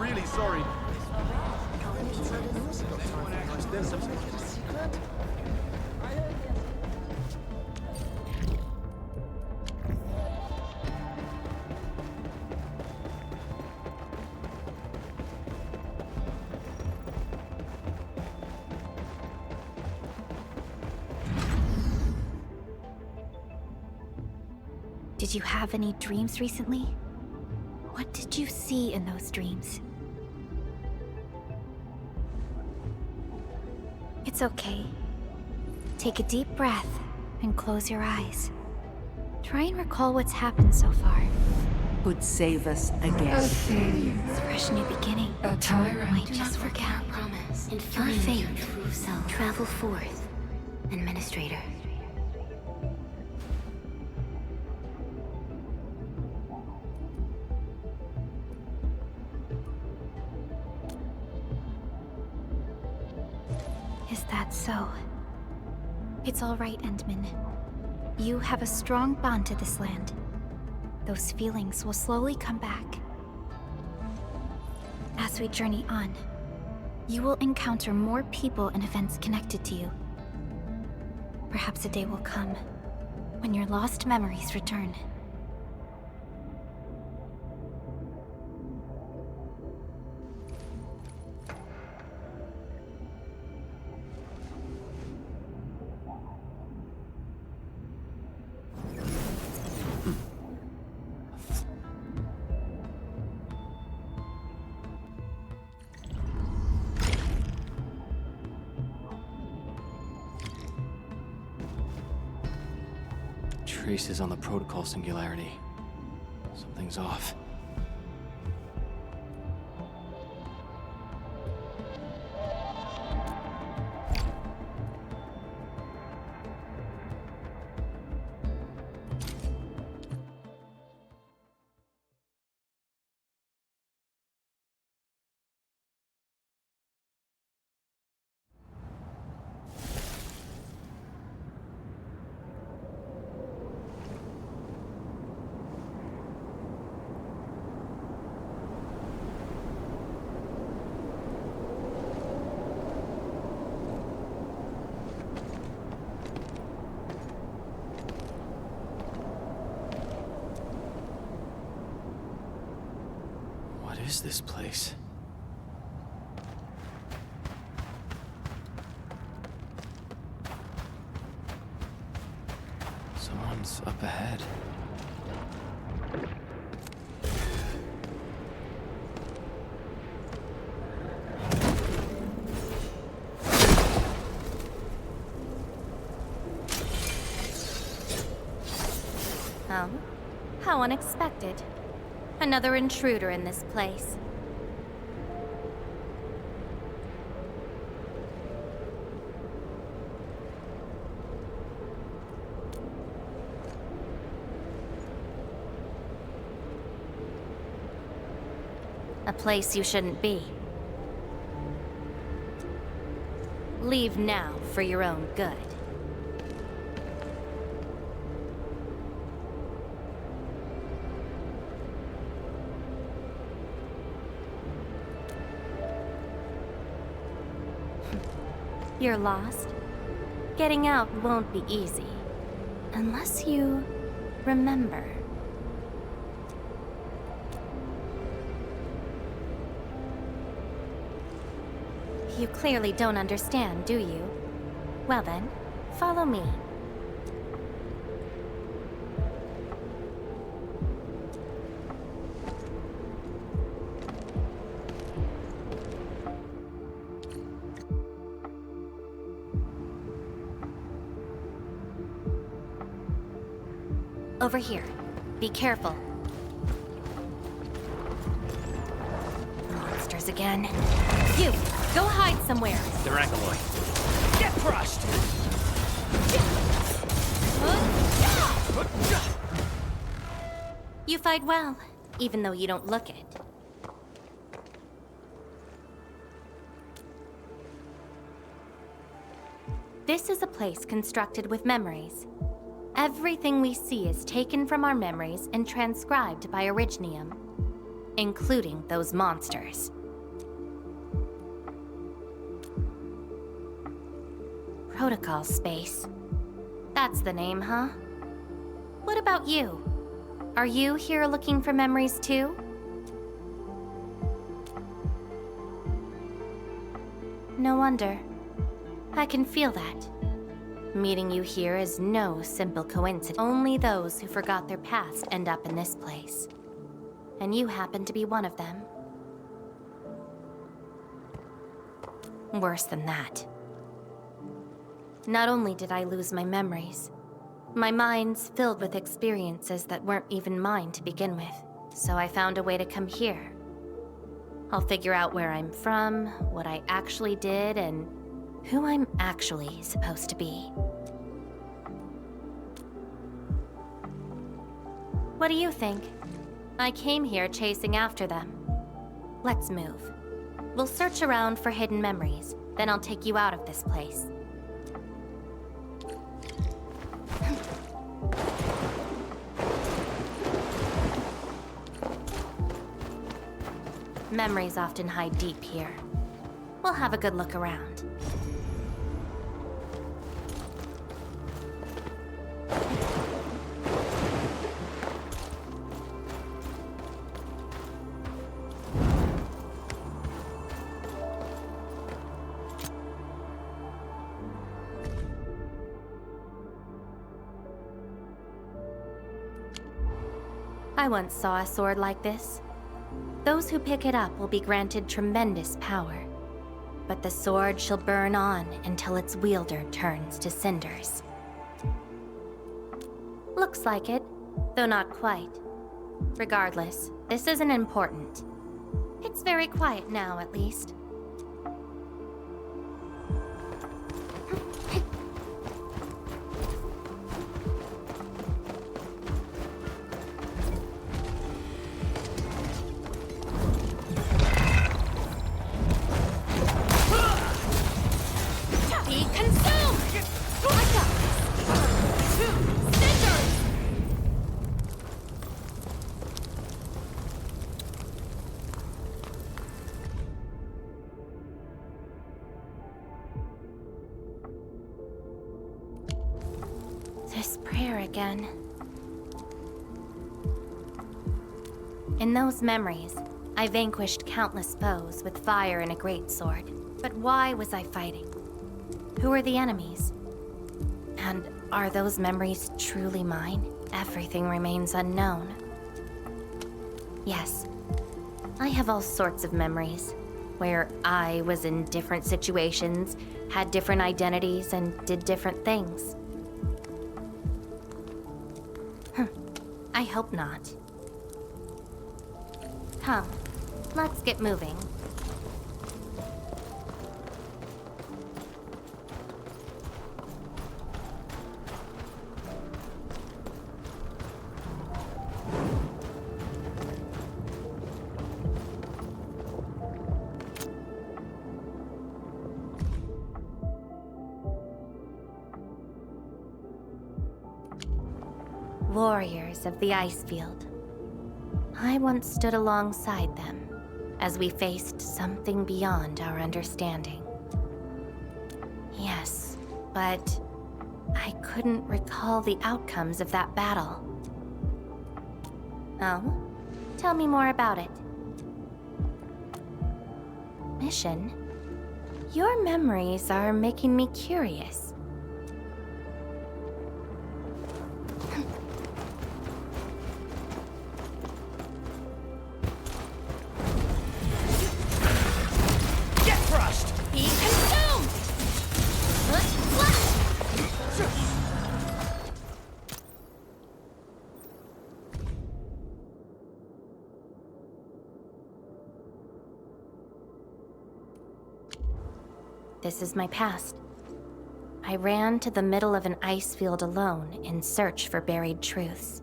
really sorry. Did you have any dreams recently? What did you see in those dreams? It's okay. Take a deep breath and close your eyes. Try and recall what's happened so far. Would save us again. A fresh new beginning. A tyrant. Might just forget. Promise. Your faith. Travel forth. Administrator. Is that so? It's all right, Endman. You have a strong bond to this land. Those feelings will slowly come back. As we journey on, you will encounter more people and events connected to you. Perhaps a day will come when your lost memories return. Traces on the protocol singularity. Something's off. What is this place? Someone's up ahead. Oh, how unexpected. Another intruder in this place. A place you shouldn't be. Leave now for your own good. You're lost? Getting out won't be easy. Unless you remember. You clearly don't understand, do you? Well then, follow me. Over here. Be careful. Monsters again. You! Go hide somewhere! They're Ankyloid. Get crushed! You fight well, even though you don't look it. This is a place constructed with memories. Everything we see is taken from our memories and transcribed by Originium, including those monsters. Protocol space. That's the name, huh? What about you? Are you here looking for memories too? No wonder. I can feel that. Meeting you here is no simple coincidence. Only those who forgot their past end up in this place. And you happen to be one of them. Worse than that. Not only did I lose my memories, my mind's filled with experiences that weren't even mine to begin with. So I found a way to come here. I'll figure out where I'm from, what I actually did, and who I'm actually supposed to be. What do you think? I came here chasing after them. Let's move. We'll search around for hidden memories, then I'll take you out of this place. Memories often hide deep here. We'll have a good look around. I once saw a sword like this. Those who pick it up will be granted tremendous power, but the sword shall burn on until its wielder turns to cinders. Looks like it, though not quite. Regardless, this isn't important. It's very quiet now, at least. This prayer again. In those memories, I vanquished countless foes with fire and a greatsword. But why was I fighting? Who are the enemies? And are those memories truly mine? Everything remains unknown. Yes, I have all sorts of memories, where I was in different situations, had different identities, and did different things. I hope not. Come, let's get moving. Warriors of the Icefield. I once stood alongside them as we faced something beyond our understanding. Yes, but I couldn't recall the outcomes of that battle. Oh? Tell me more about it. Mission? Your memories are making me curious. This is my past. I ran to the middle of an ice field alone in search for buried truths.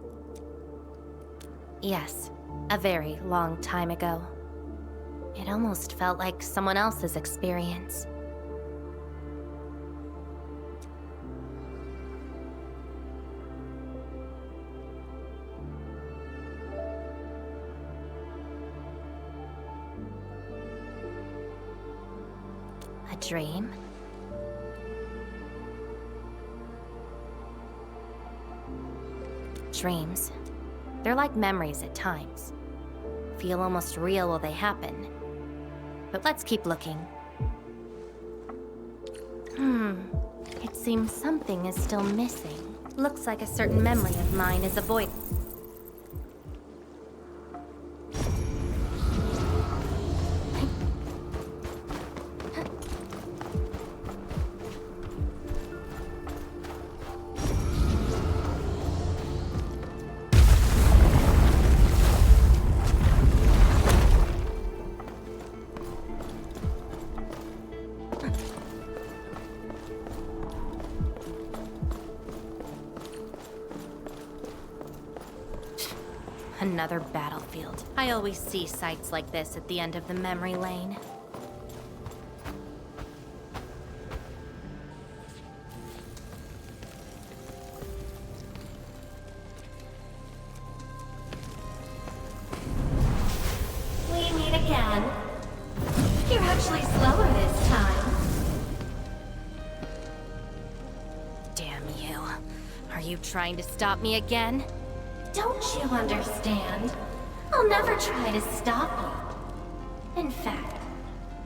Yes, a very long time ago. It almost felt like someone else's experience. A dream? dreams. They're like memories at times. Feel almost real while they happen. But let's keep looking. It seems something is still missing. Looks like a certain memory of mine is avoided. Another battlefield. I always see sights like this at the end of the memory lane. We meet again. You're actually slower this time. Damn you. Are you trying to stop me again? Don't you understand? I'll never try to stop you. In fact,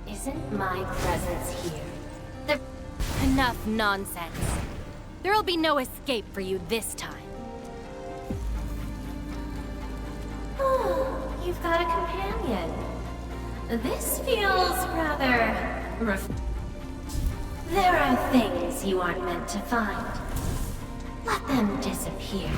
isn't my presence here? Enough nonsense. There'll be no escape for you this time. Oh, you've got a companion. This feels rather... There are things you aren't meant to find. Let them disappear.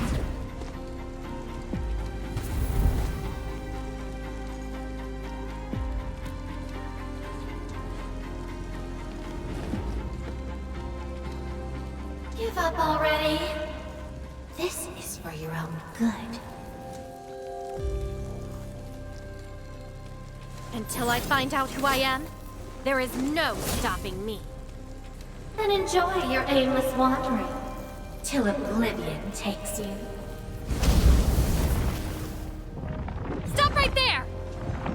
Give up already. This is for your own good. Until I find out who I am, there is no stopping me. Then enjoy your aimless wandering, till oblivion takes you. Stop right there!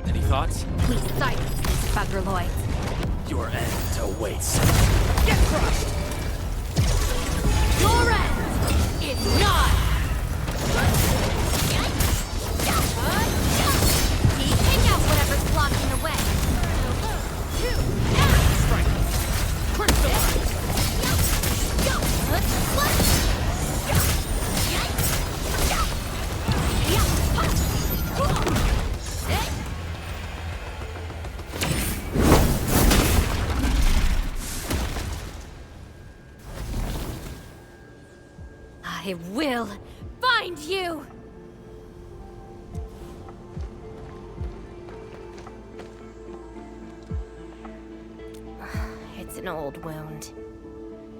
Any thoughts? Please silence these buggerloids. Your end awaits. Get crushed! Your end is not! Take out whatever's blocking the way. Strike. Quick the line. I will find you! It's an old wound.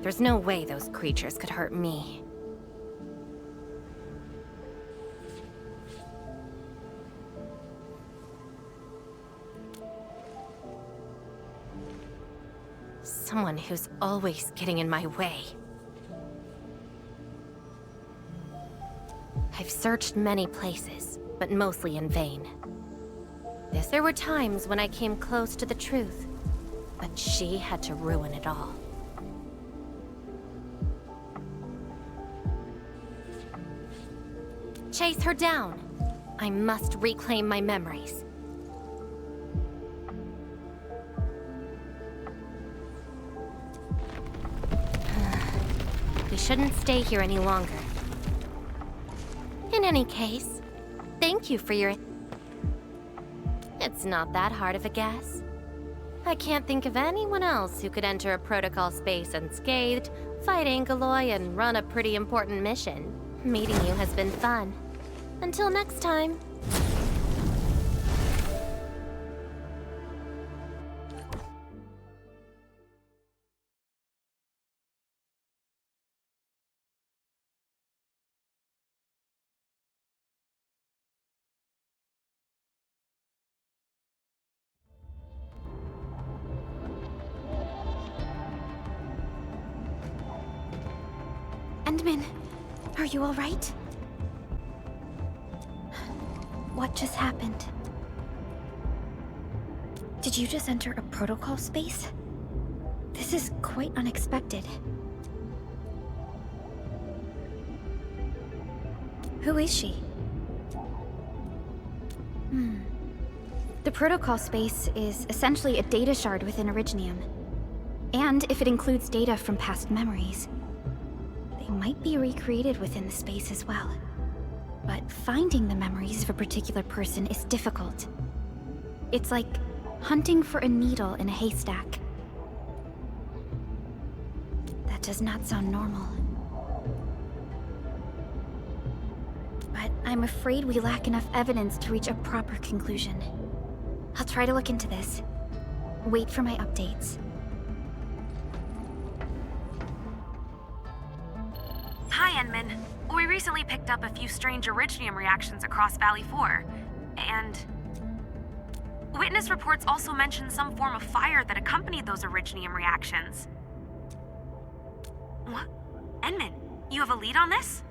There's no way those creatures could hurt me. Someone who's always getting in my way. I've searched many places, but mostly in vain. There were times when I came close to the truth, but she had to ruin it all. Chase her down. I must reclaim my memories. We shouldn't stay here any longer. In any case, thank you for your... It's not that hard of a guess. I can't think of anyone else who could enter a protocol space unscathed, fight Angeloy, and run a pretty important mission. Meeting you has been fun. Until next time. Endman, are you all right? What just happened? Did you just enter a protocol space? This is quite unexpected. Who is she? The protocol space is essentially a data shard within Originium. And if it includes data from past memories, they might be recreated within the space as well. But finding the memories of a particular person is difficult. It's like hunting for a needle in a haystack. That does not sound normal. But I'm afraid we lack enough evidence to reach a proper conclusion. I'll try to look into this. Wait for my updates. Hi, Enman. We recently picked up a few strange Originium reactions across Valley 4, and witness reports also mention some form of fire that accompanied those Originium reactions. What? Enman, you have a lead on this?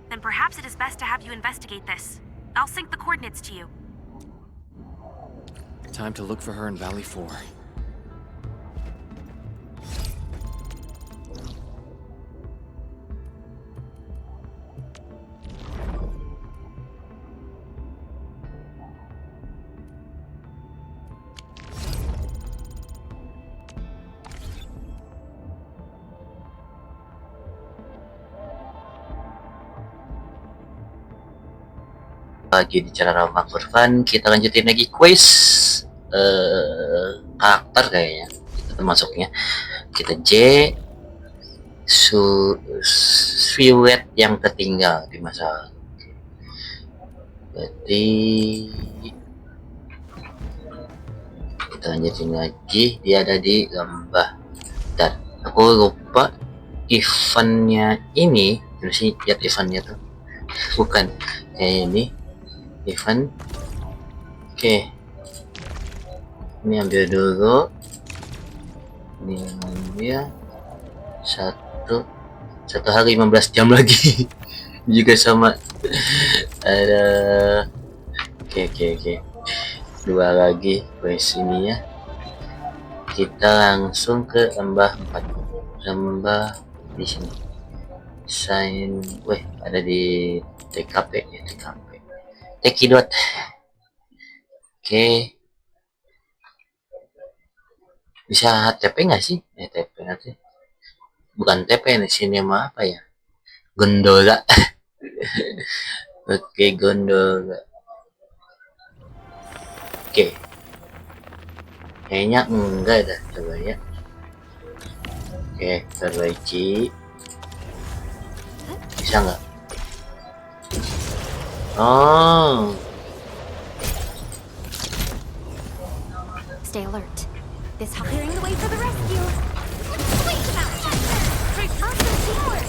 Then perhaps it is best to have you investigate this. I'll sync the coordinates to you. Time to look for her in Valley 4. Lagi di channel Bang for Fun, kita lanjutin lagi quiz karakter kayaknya. Kita termasuknya kita J Siwet yang tertinggal di masa lalu. Berarti kita lanjutin lagi, dia ada di lembah. Dan aku lupa eventnya ini, terus sih lihat eventnya tuh bukan kayak ini event. Oke, ini ambil dulu, ini ambil satu hari 15 jam lagi. Juga sama ada. Oke, dua lagi quest ini ya. Kita langsung ke lembah 4, lembah di sini. Sign, ada di TKP ya, Tekidot. Oke. Bisa TP nggak sih? TP nanti. Bukan TP di sini mah apa ya? Gondola. Oke, gondola. Oke. Kayaknya enggak dah, coba ya. Oke, perbaiki. Bisa nggak? Oh. Stay alert. This clearing the way for the rescue. Wait about that. Awesome teamwork.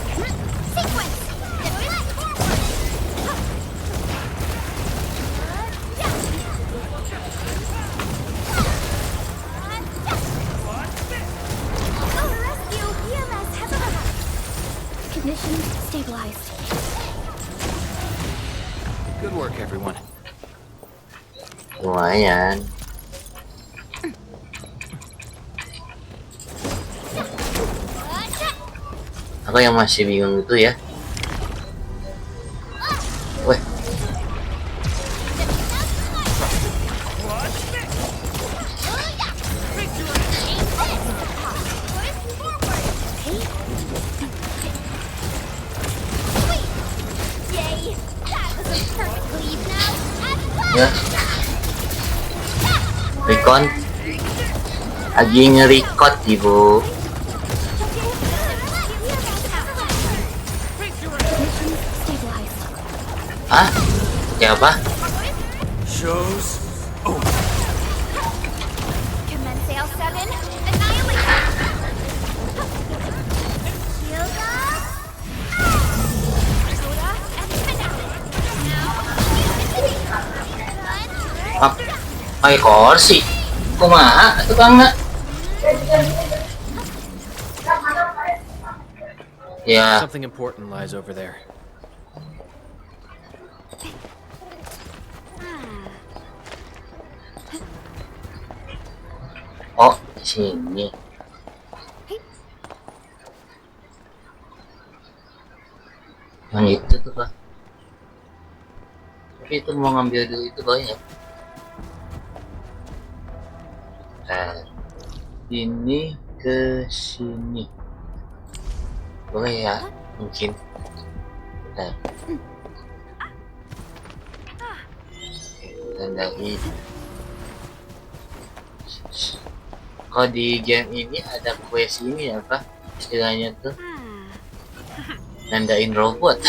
Sequence. Go to rescue. EMS has arrived. Conditions stabilized. Good work, everyone. Lumayan. Aku yang masih bingung itu ya. Weh. Ya. Recon. Lagi nge-record ibu. Hah? Kayak apa? Shows. Commence sale 7. Annihilate. Yoga. Soda and finale. Now. Pakai kursi. Kumaha tukangna? Ya. Something important lies over there. Oh, di sini. tuh kah? Tapi itu mau ngambil dulu itu banyak. Nah, ini ke sini. Boleh ya? Mungkin. Nah. Dan dari kalau di game ini ada quest ini apa istilahnya tuh nandain robot.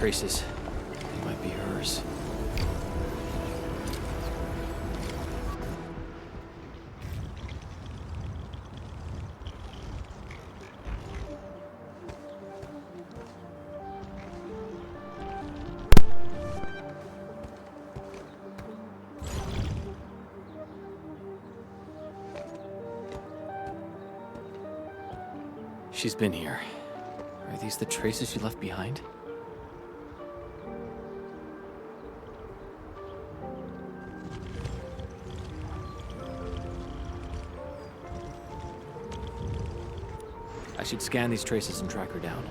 Traces. They might be hers. She's been here. Are these the traces she left behind? I should scan these traces and track her down.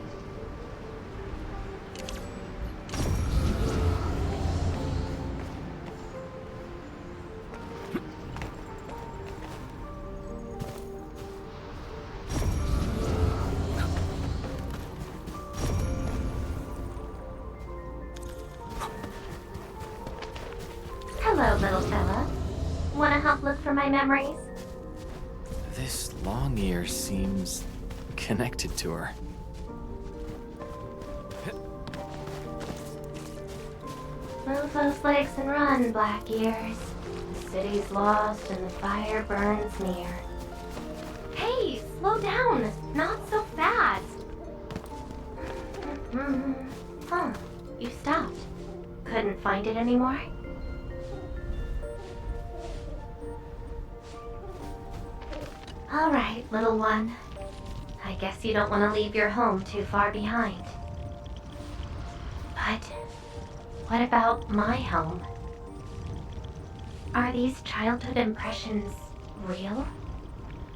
Hello, little fella. Wanna help look for my memories? This long ear seems connected to her. Move those legs and run, black ears. The city's lost and the fire burns near. Hey, slow down! Not so fast! Huh, you stopped. Couldn't find it anymore? Alright, little one. I guess you don't want to leave your home too far behind. But what about my home? Are these childhood impressions real?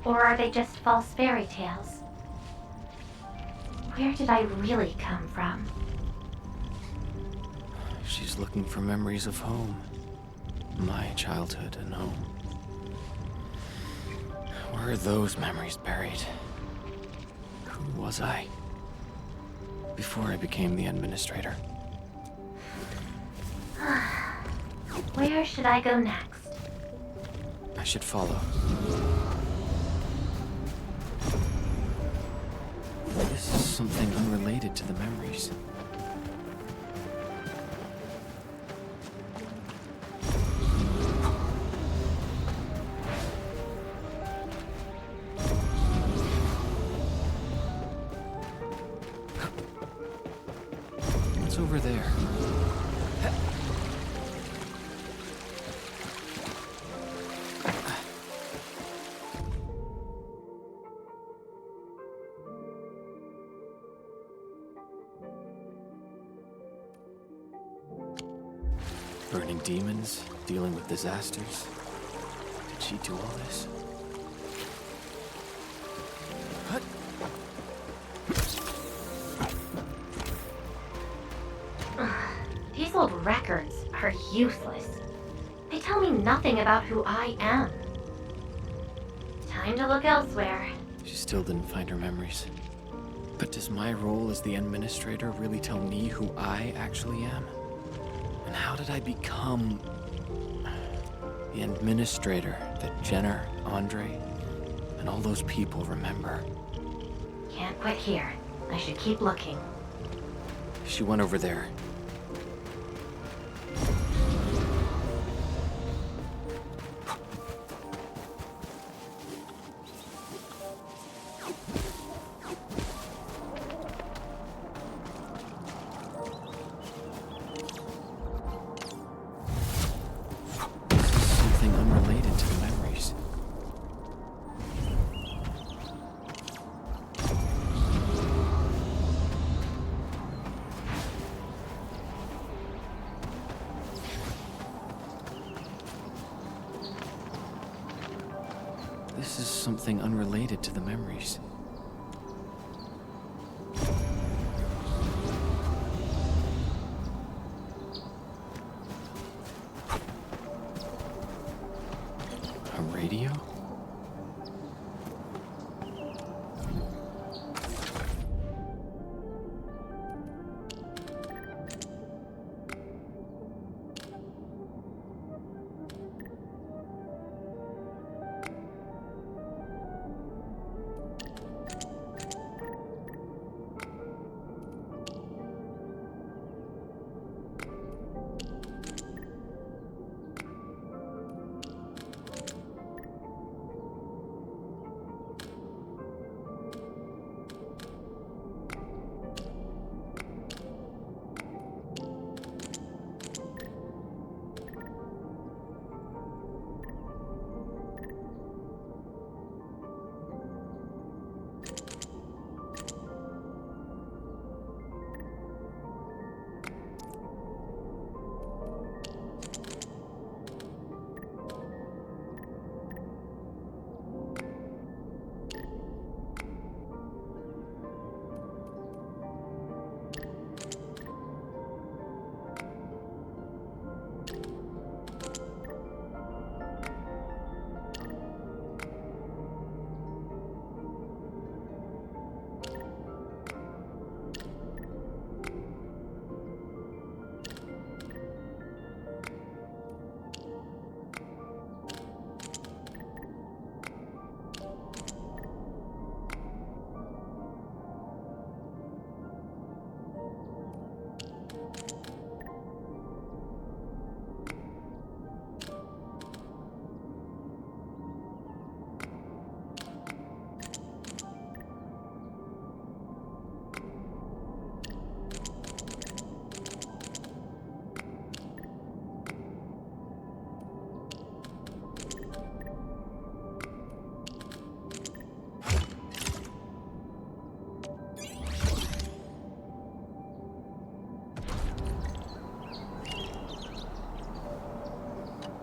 Or are they just false fairy tales? Where did I really come from? She's looking for memories of home. My childhood and home. Where are those memories buried? Who was I? Before I became the administrator. Where should I go next? I should follow. This is something unrelated to the memories. What's over there? Burning demons, dealing with disasters. Did she do all this? These old records are useless. They tell me nothing about who I am. Time to look elsewhere. She still didn't find her memories. But does my role as the administrator really tell me who I actually am? And how did I become the administrator that Jenner, Andre, and all those people remember? Can't quit here. I should keep looking. She went over there. Something unrelated to the memories. This is something unrelated to the memories. A radio?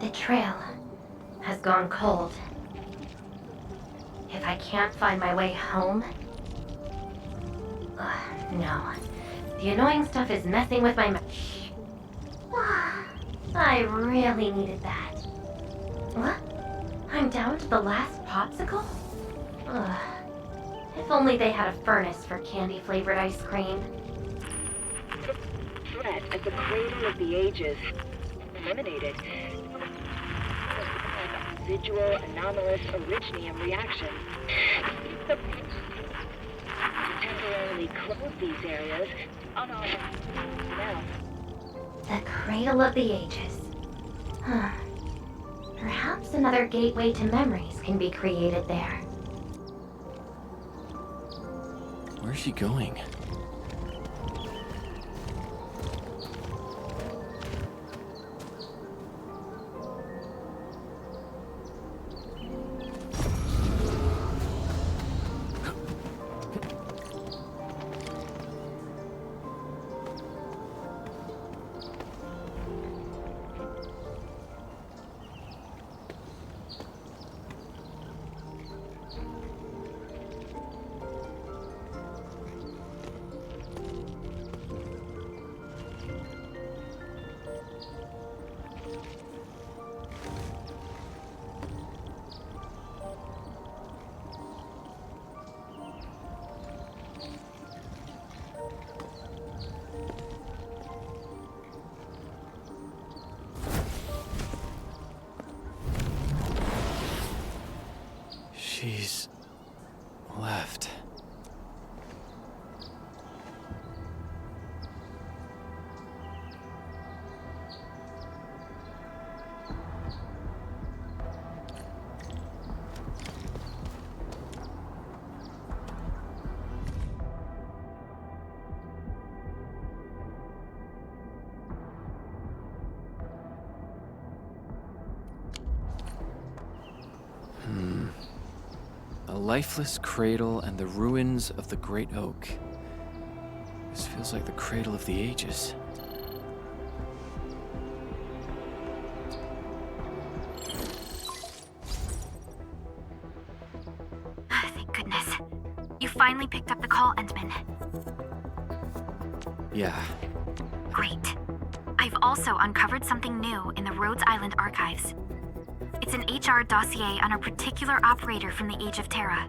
The trail has gone cold. If I can't find my way home... no. The annoying stuff is messing with my... I really needed that. What? I'm down to the last popsicle? If only they had a furnace for candy-flavored ice cream. Threat at the cradle of the ages. Eliminated. Residual anomalous originium reaction. Temporarily close these areas. Now. The cradle of the ages. Perhaps another gateway to memories can be created there. Where's she going? She's left. A lifeless cradle and the ruins of the Great Oak. This feels like the cradle of the ages. Thank goodness. You finally picked up the call, Endman. Yeah. Great. I've also uncovered something new in the Rhodes Island archives. It's an HR dossier on a particular operator from the Age of Terra.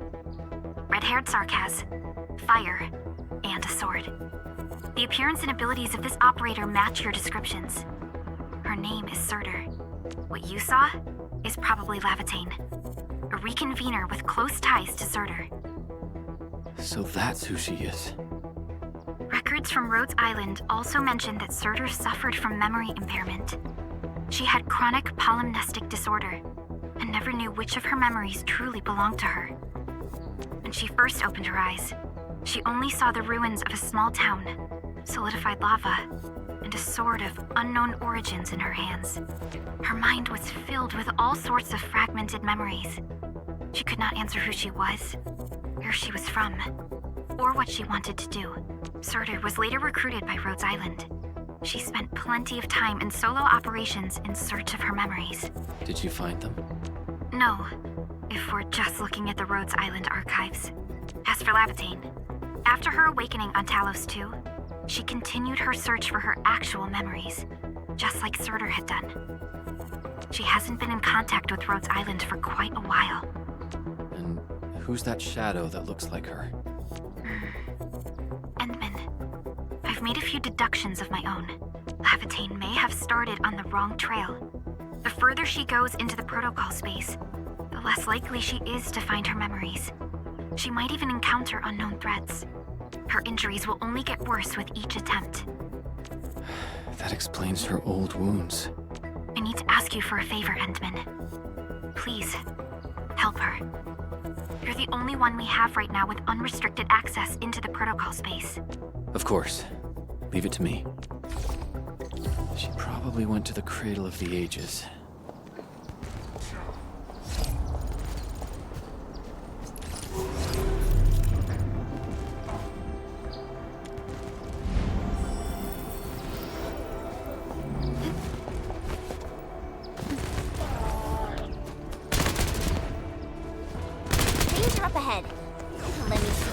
Red-haired Sarkaz, fire, and a sword. The appearance and abilities of this operator match your descriptions. Her name is Surtur. What you saw is probably Lavatane, a reconvener with close ties to Surtur. So that's who she is. Records from Rhodes Island also mention that Surtur suffered from memory impairment. She had chronic polymnestic disorder and never knew which of her memories truly belonged to her. When she first opened her eyes, she only saw the ruins of a small town, solidified lava, and a sword of unknown origins in her hands. Her mind was filled with all sorts of fragmented memories. She could not answer who she was, where she was from, or what she wanted to do. Surtur was later recruited by Rhodes Island. She spent plenty of time in solo operations in search of her memories. Did you find them? No, if we're just looking at the Rhodes Island archives. As for Lavatane, after her awakening on Talos 2, she continued her search for her actual memories, just like Surtur had done. She hasn't been in contact with Rhodes Island for quite a while. And who's that shadow that looks like her? Endman, I've made a few deductions of my own. Lavatane may have started on the wrong trail. The further she goes into the protocol space, the less likely she is to find her memories. She might even encounter unknown threats. Her injuries will only get worse with each attempt. That explains her old wounds. I need to ask you for a favor, Endman. Please, help her. You're the only one we have right now with unrestricted access into the protocol space. Of course. Leave it to me. She probably went to the Cradle of the Ages. Danger up ahead. Let me see.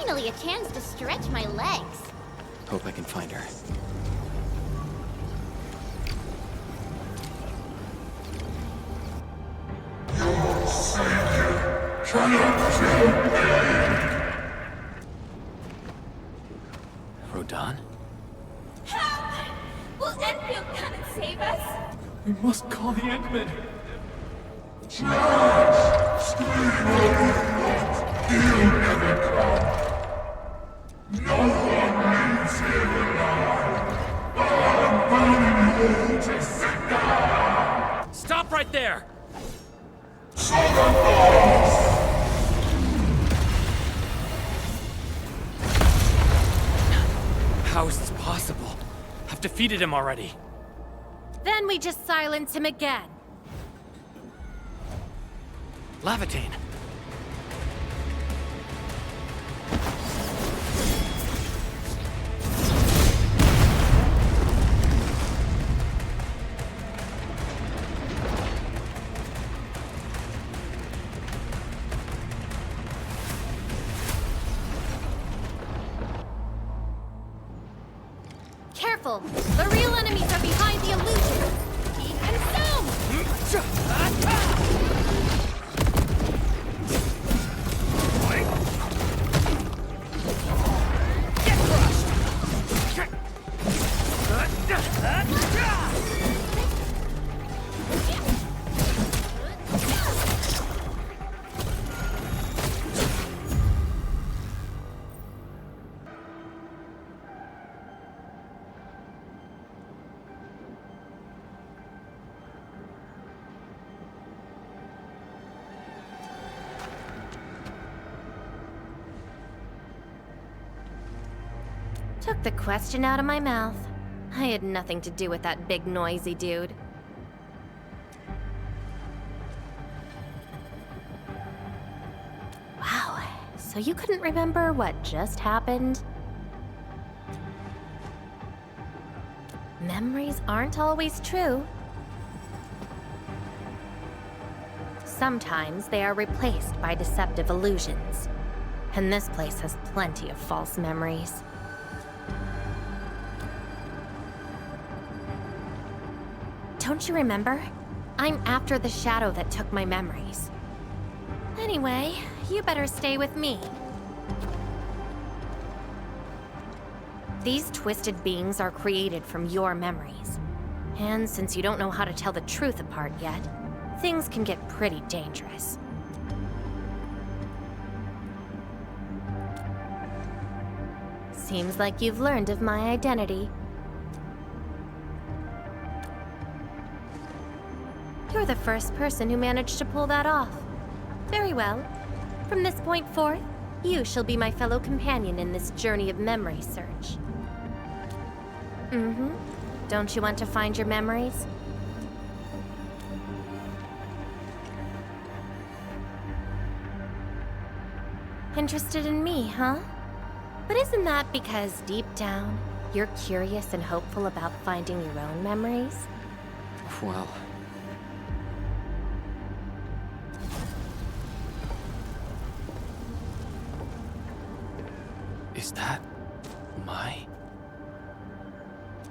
Finally a chance to stretch my legs. Hope I can find her. Rodan? Will Endfield come and save us? We must call the Endmen. Stop right there! How is this possible? I've defeated him already. Then we just silence him again. Lavitane! Careful! The real enemies are behind the illusion! Be consumed! Took the question out of my mouth. I had nothing to do with that big noisy dude. Wow, so you couldn't remember what just happened? Memories aren't always true. Sometimes they are replaced by deceptive illusions. And this place has plenty of false memories. Don't you remember? I'm after the shadow that took my memories. Anyway, you better stay with me. These twisted beings are created from your memories. And since you don't know how to tell the truth apart yet, things can get pretty dangerous. Seems like you've learned of my identity. You're the first person who managed to pull that off. Very well. From this point forth, you shall be my fellow companion in this journey of memory search. Mm-hmm. Don't you want to find your memories? Interested in me, huh? But isn't that because deep down, you're curious and hopeful about finding your own memories? Well... Is that... my...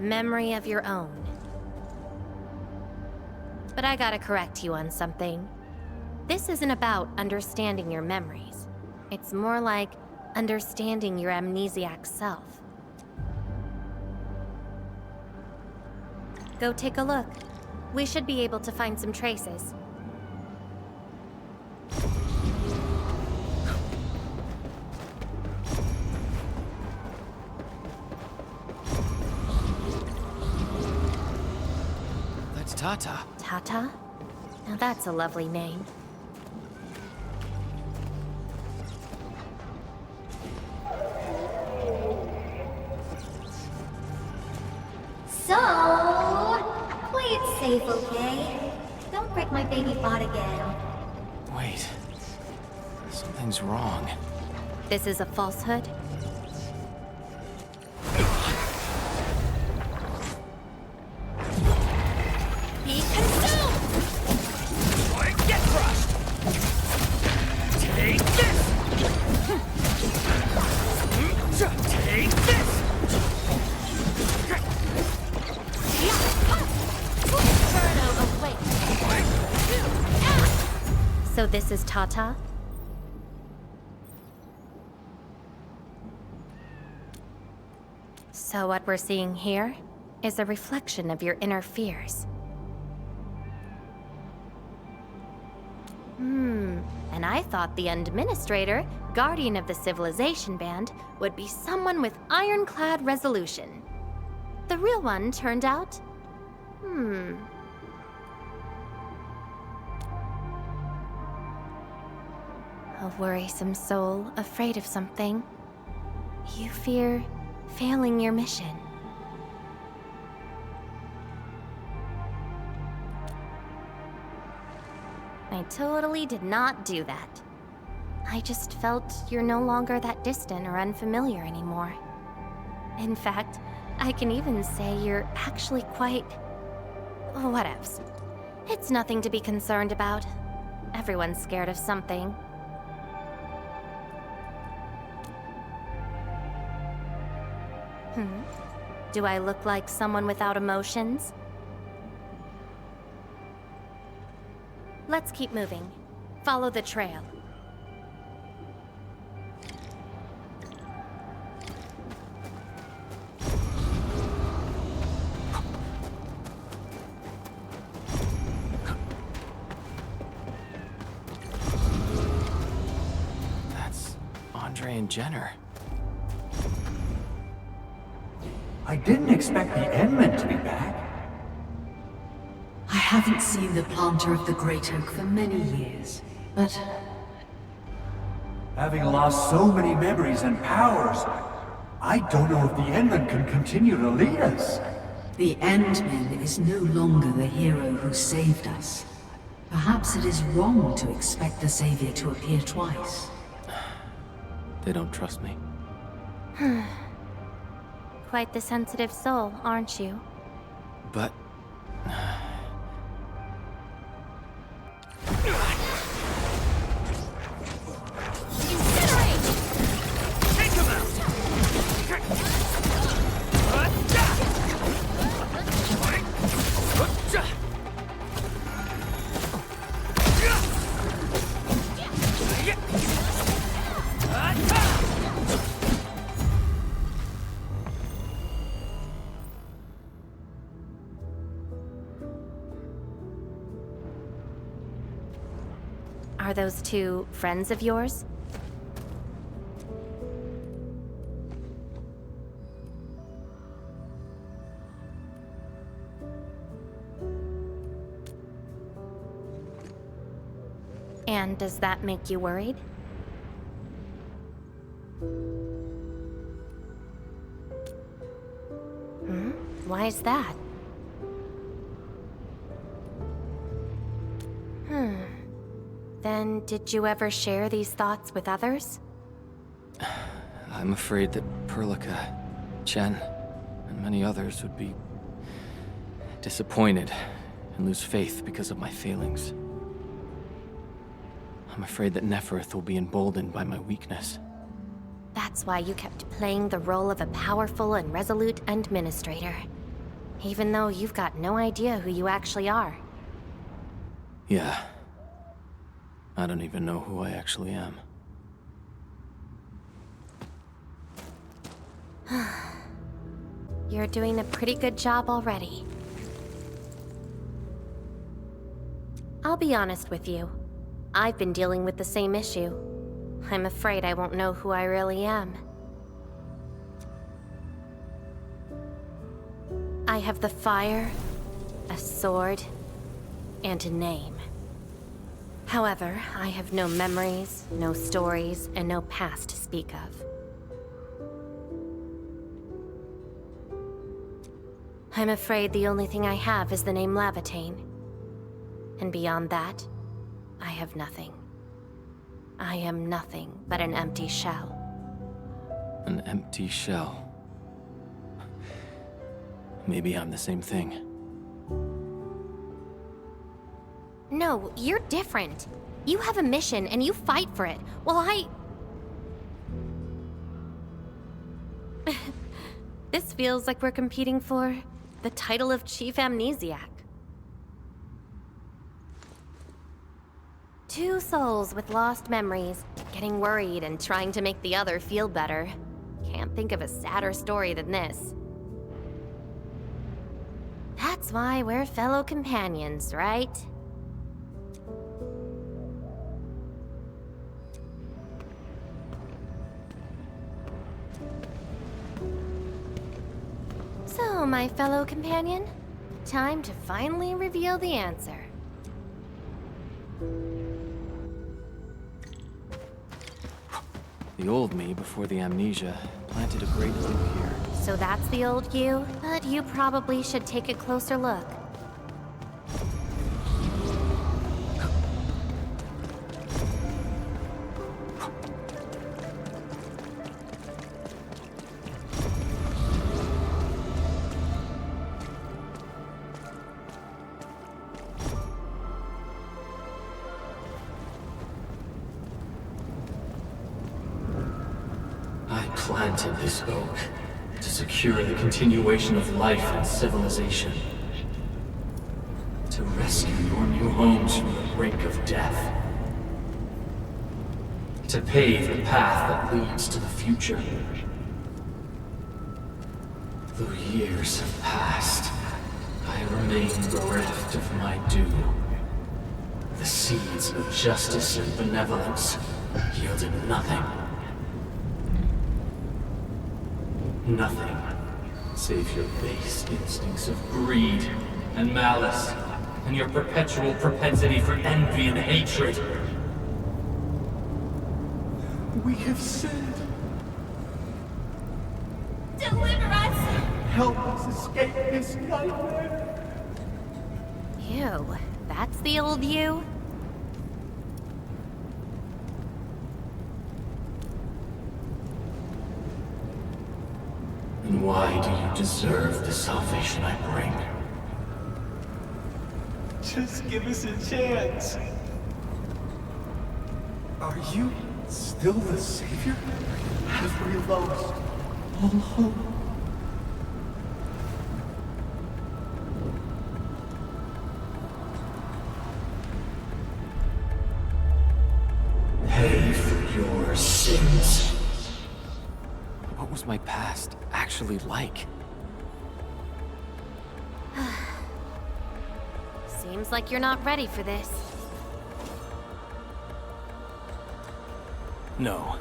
memory of your own. But I gotta correct you on something. This isn't about understanding your memories. It's more like understanding your amnesiac self. Go take a look. We should be able to find some traces. That's Tata. Tata? Now that's a lovely name. So, play it safe, okay? Don't break my baby bot again. Wait. Something's wrong. This is a falsehood? Be consumed! Get crushed! Take this! So this is Tata? So what we're seeing here is a reflection of your inner fears. And I thought the Administrator, Guardian of the Civilization Band, would be someone with ironclad resolution. The real one turned out... A worrisome soul, afraid of something. You fear failing your mission. I totally did not do that. I just felt you're no longer that distant or unfamiliar anymore. In fact, I can even say you're actually quite... whatevs. It's nothing to be concerned about. Everyone's scared of something. Do I look like someone without emotions? Let's keep moving. Follow the trail. That's Andre and Jenner. I didn't expect the Endmen to be back. I haven't seen the planter of the Great Oak for many years, but Having lost so many memories and powers, I don't know if the Endmen can continue to lead us. the Endman is no longer the hero who saved us. Perhaps it is wrong to expect the Savior to appear twice. They don't trust me. Quite the sensitive soul, aren't you? But... Are those two friends of yours? And does that make you worried? Why is that? Then, did you ever share these thoughts with others? I'm afraid that Perlica, Chen, and many others would be disappointed and lose faith because of my failings. I'm afraid that Neferth will be emboldened by my weakness. That's why you kept playing the role of a powerful and resolute administrator. Even though you've got no idea who you actually are. Yeah. I don't even know who I actually am. You're doing a pretty good job already. I'll be honest with you. I've been dealing with the same issue. I'm afraid I won't know who I really am. I have the fire, a sword, and a name. However, I have no memories, no stories, and no past to speak of. I'm afraid the only thing I have is the name Lavatane. And beyond that, I have nothing. I am nothing but an empty shell. An empty shell. Maybe I'm the same thing. No, you're different. You have a mission and you fight for it, while This feels like we're competing for the title of Chief Amnesiac. Two souls with lost memories, getting worried and trying to make the other feel better. Can't think of a sadder story than this. That's why we're fellow companions, right? So, my fellow companion, time to finally reveal the answer. The old me, before the amnesia, planted a great hope here. So that's the old you? But you probably should take a closer look. I planted this oak to secure the continuation of life and civilization. To rescue your new homes from the brink of death. To pave the path that leads to the future. Though years have passed, I remain bereft of my due. The seeds of justice and benevolence yielded nothing. Nothing, save your base instincts of greed and malice, and your perpetual propensity for envy and hatred. We have sinned. Deliver us! Help us escape this nightmare. Ew, that's the old you? And why do you deserve the salvation I bring? Just give us a chance. Are you still the savior? Have we lost all hope? Pay for your sins. What was my past actually like? Seems like you're not ready for this. No.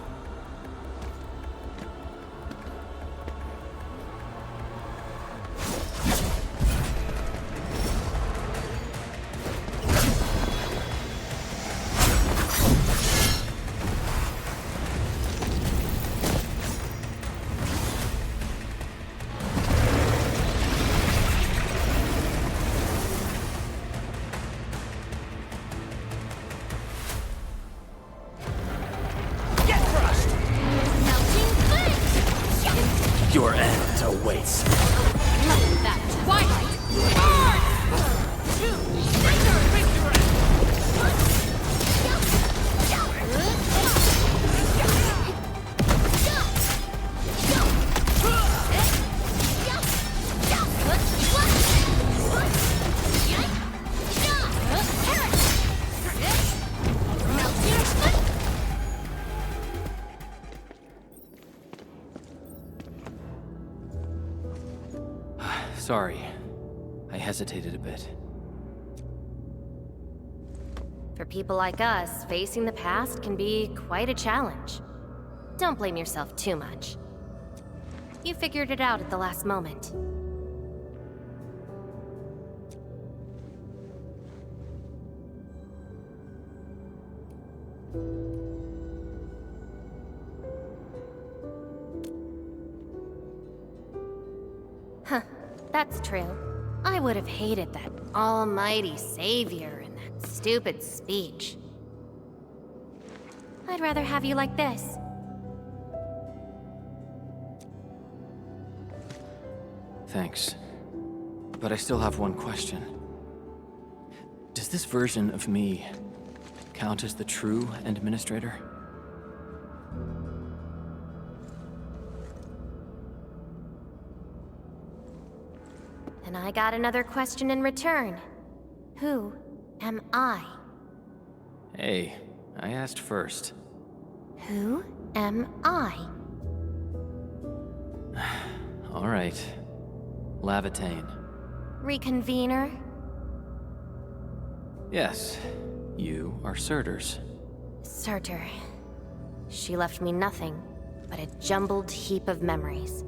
Your end awaits. That twilight! Sorry. I hesitated a bit. For people like us, facing the past can be quite a challenge. Don't blame yourself too much. You figured it out at the last moment. Huh, that's true. I would have hated that almighty savior and that stupid speech. I'd rather have you like this. Thanks. But I still have one question. Does this version of me count as the true administrator? And I got another question in return. Who am I? Hey, I asked first. Who am I? All right. Lavitane. Reconvener? Yes, you are Surtur's. Surtur. She left me nothing but a jumbled heap of memories.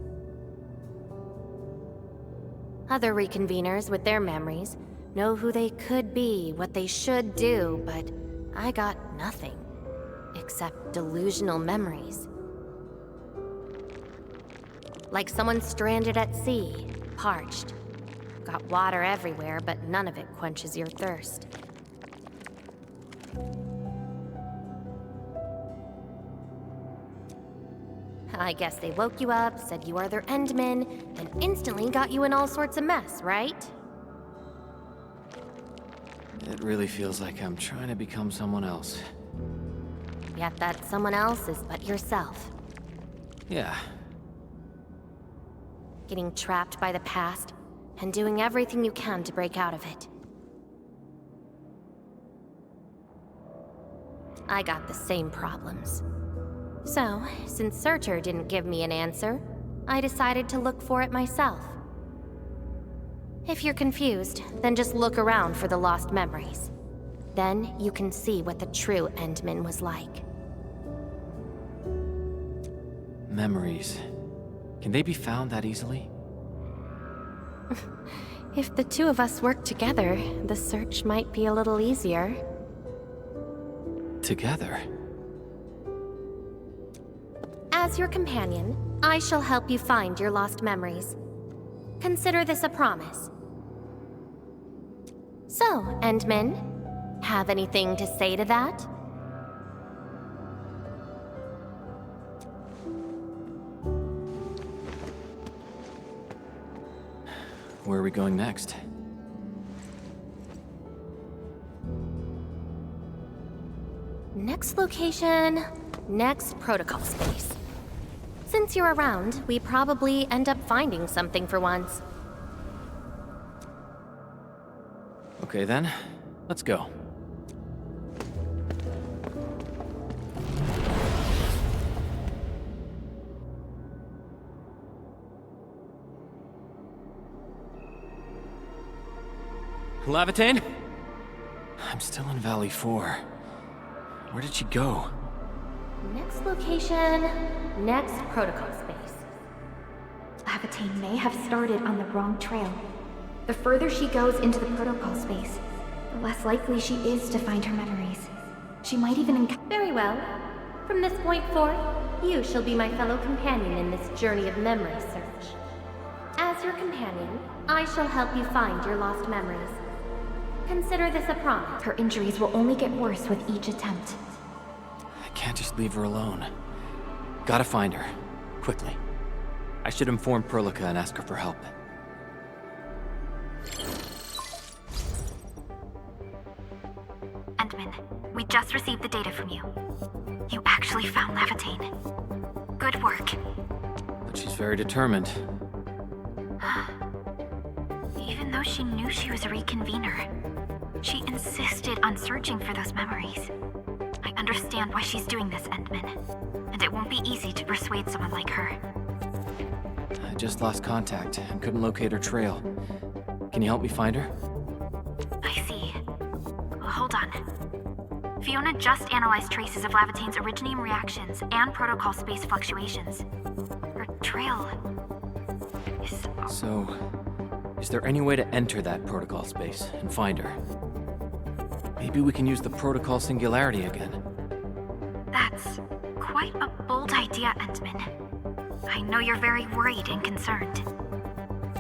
Other reconveners with their memories know who they could be, what they should do, but I got nothing except delusional memories. Like someone stranded at sea, parched. Got water everywhere, but none of it quenches your thirst. I guess they woke you up, said you are their endman, and instantly got you in all sorts of mess, right? It really feels like I'm trying to become someone else. Yet that someone else is but yourself. Yeah. Getting trapped by the past, and doing everything you can to break out of it. I got the same problems. So, since Surtur didn't give me an answer, I decided to look for it myself. If you're confused, then just look around for the lost memories. Then you can see what the true Endman was like. Memories. Can they be found that easily? If the two of us work together, the search might be a little easier. Together? As your companion, I shall help you find your lost memories. Consider this a promise. So, Endman, have anything to say to that? Where are we going next? Next location, next protocol space. Since you're around, we probably end up finding something for once. Okay then, let's go. Lavitane? I'm still in Valley 4. Where did she go? Next location, next protocol space. Lavitane may have started on the wrong trail. The further she goes into the protocol space, the less likely she is to find her memories. She might even Very well. From this point forth, you shall be my fellow companion in this journey of memory search. As your companion, I shall help you find your lost memories. Consider this a promise. Her injuries will only get worse with each attempt. I can't just leave her alone. Gotta find her. Quickly. I should inform Perlica and ask her for help. Endman, we just received the data from you. You actually found Lavitane. Good work. But she's very determined. Even though she knew she was a reconvener, she insisted on searching for those memories. I understand why she's doing this, Endman. And it won't be easy to persuade someone like her. I just lost contact and couldn't locate her trail. Can you help me find her? I see. Hold on. Fiona just analyzed traces of Lavitane's originium reactions and protocol space fluctuations. Her trail is... So, is there any way to enter that protocol space and find her? Maybe we can use the protocol singularity again. That's quite a bold idea, Endman. I know you're very worried and concerned.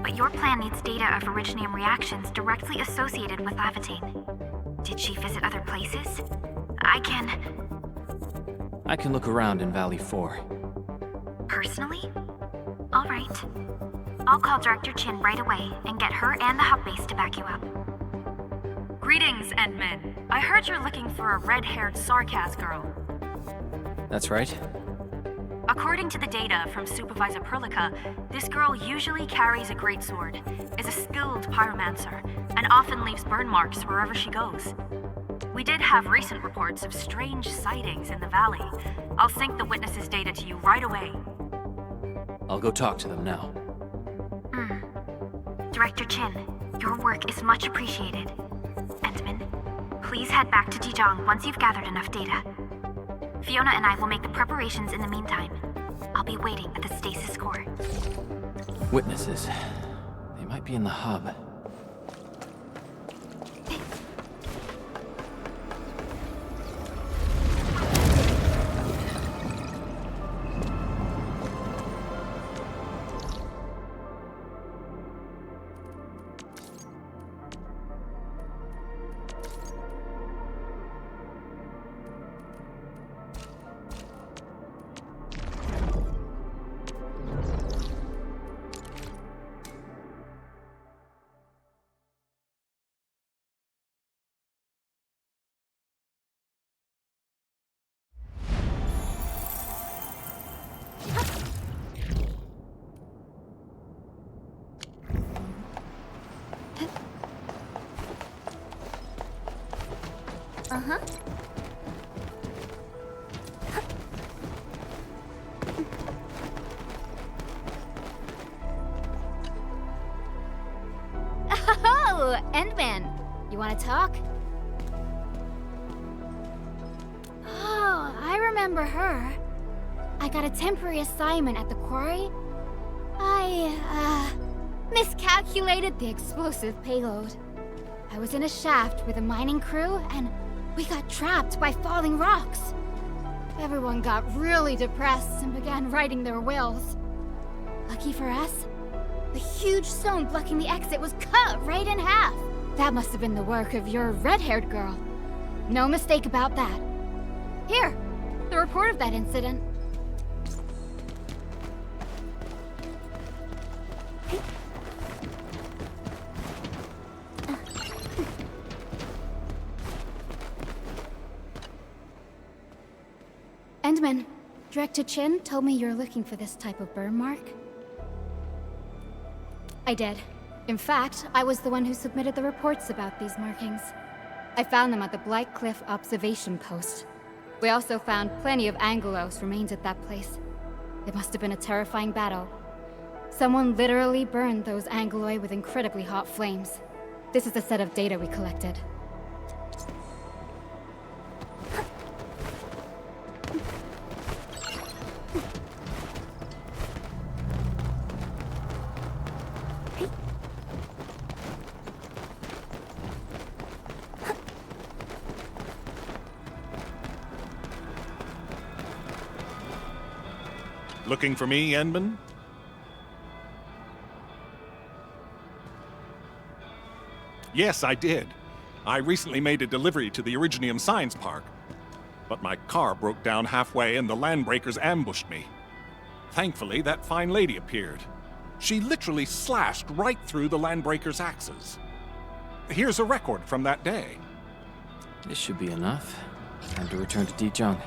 But your plan needs data of originium reactions directly associated with Lavitane. Did she visit other places? I can look around in Valley 4. Personally? All right. I'll call Director Chin right away and get her and the hub base to back you up. Greetings, Endman. I heard you're looking for a red-haired Sarkaz girl. That's right. According to the data from Supervisor Perlica, this girl usually carries a greatsword, is a skilled pyromancer, and often leaves burn marks wherever she goes. We did have recent reports of strange sightings in the valley. I'll sync the witnesses' data to you right away. I'll go talk to them now. Director Chin, your work is much appreciated. Endman, please head back to Dijong once you've gathered enough data. Fiona and I will make the preparations in the meantime. I'll be waiting at the stasis core. Witnesses. They might be in the hub. Uh-huh. Oh, Endman. You want to talk? Oh, I remember her. I got a temporary assignment at the quarry. I, miscalculated the explosive payload. I was in a shaft with a mining crew, and we got trapped by falling rocks. Everyone got really depressed and began writing their wills. Lucky for us, the huge stone blocking the exit was cut right in half. That must have been the work of your red-haired girl. No mistake about that. Here, the report of that incident. Endman, Director Chin told me you're looking for this type of burn mark. I did. In fact, I was the one who submitted the reports about these markings. I found them at the Blight Cliff observation post. We also found plenty of Angelos remains at that place. It must have been a terrifying battle. Someone literally burned those Angeloi with incredibly hot flames. This is a set of data we collected. Looking for me, Endman? Yes, I did. I recently made a delivery to the Originium Science Park. But my car broke down halfway and the landbreakers ambushed me. Thankfully, that fine lady appeared. She literally slashed right through the landbreakers' axes. Here's a record from that day. This should be enough. Time to return to Dijong.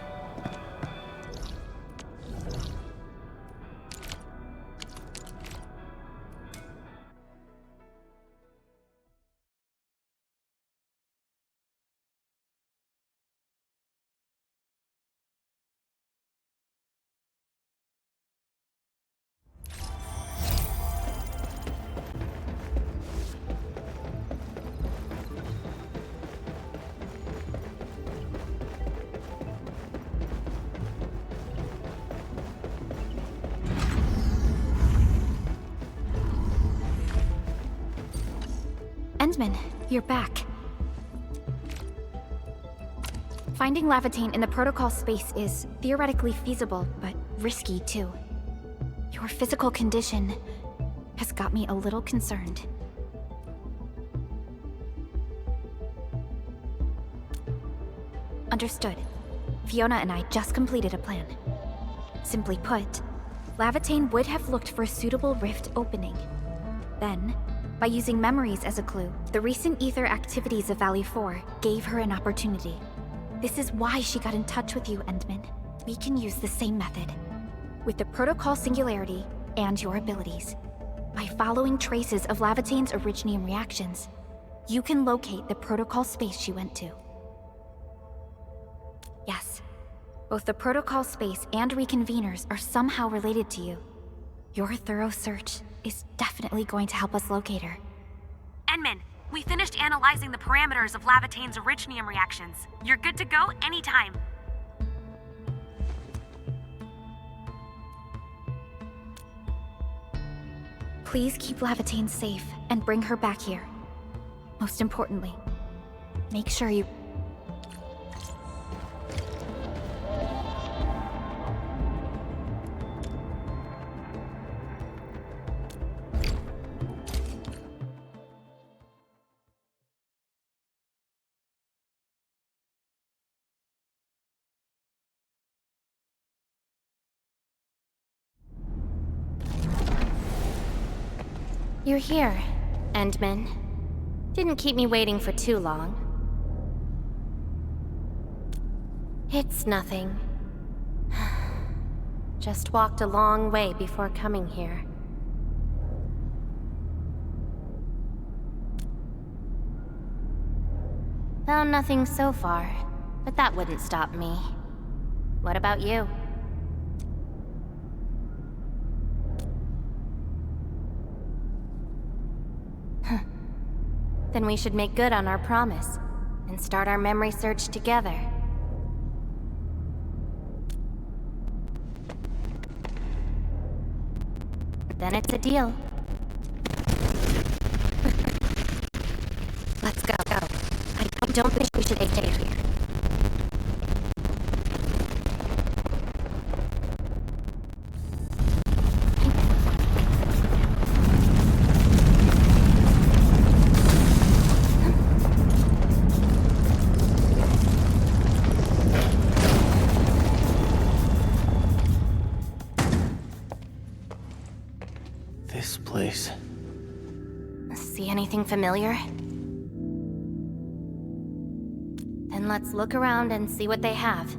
Endman, you're back. Finding Lavitane in the protocol space is theoretically feasible, but risky too. Your physical condition has got me a little concerned. Understood. Fiona and I just completed a plan. Simply put, Lavitane would have looked for a suitable rift opening. Then, by using memories as a clue, the recent ether activities of Valley 4 gave her an opportunity. This is why she got in touch with you, Endman. We can use the same method. With the protocol singularity and your abilities. By following traces of Lavitane's originium reactions, you can locate the protocol space she went to. Both the protocol space and reconveners are somehow related to you. Your thorough search is definitely going to help us locate her. Enman, we finished analyzing the parameters of Lavatane's originium reactions. You're good to go anytime. Please keep Lavatane safe and bring her back here. Most importantly, make sure you... You're here, Endman. Didn't keep me waiting for too long. It's nothing. Just walked a long way before coming here. Found nothing so far, but that wouldn't stop me. What about you? Then we should make good on our promise and start our memory search together. Then it's a deal. Let's go. I don't think we should stay here. This place. See anything familiar? Then let's look around and see what they have.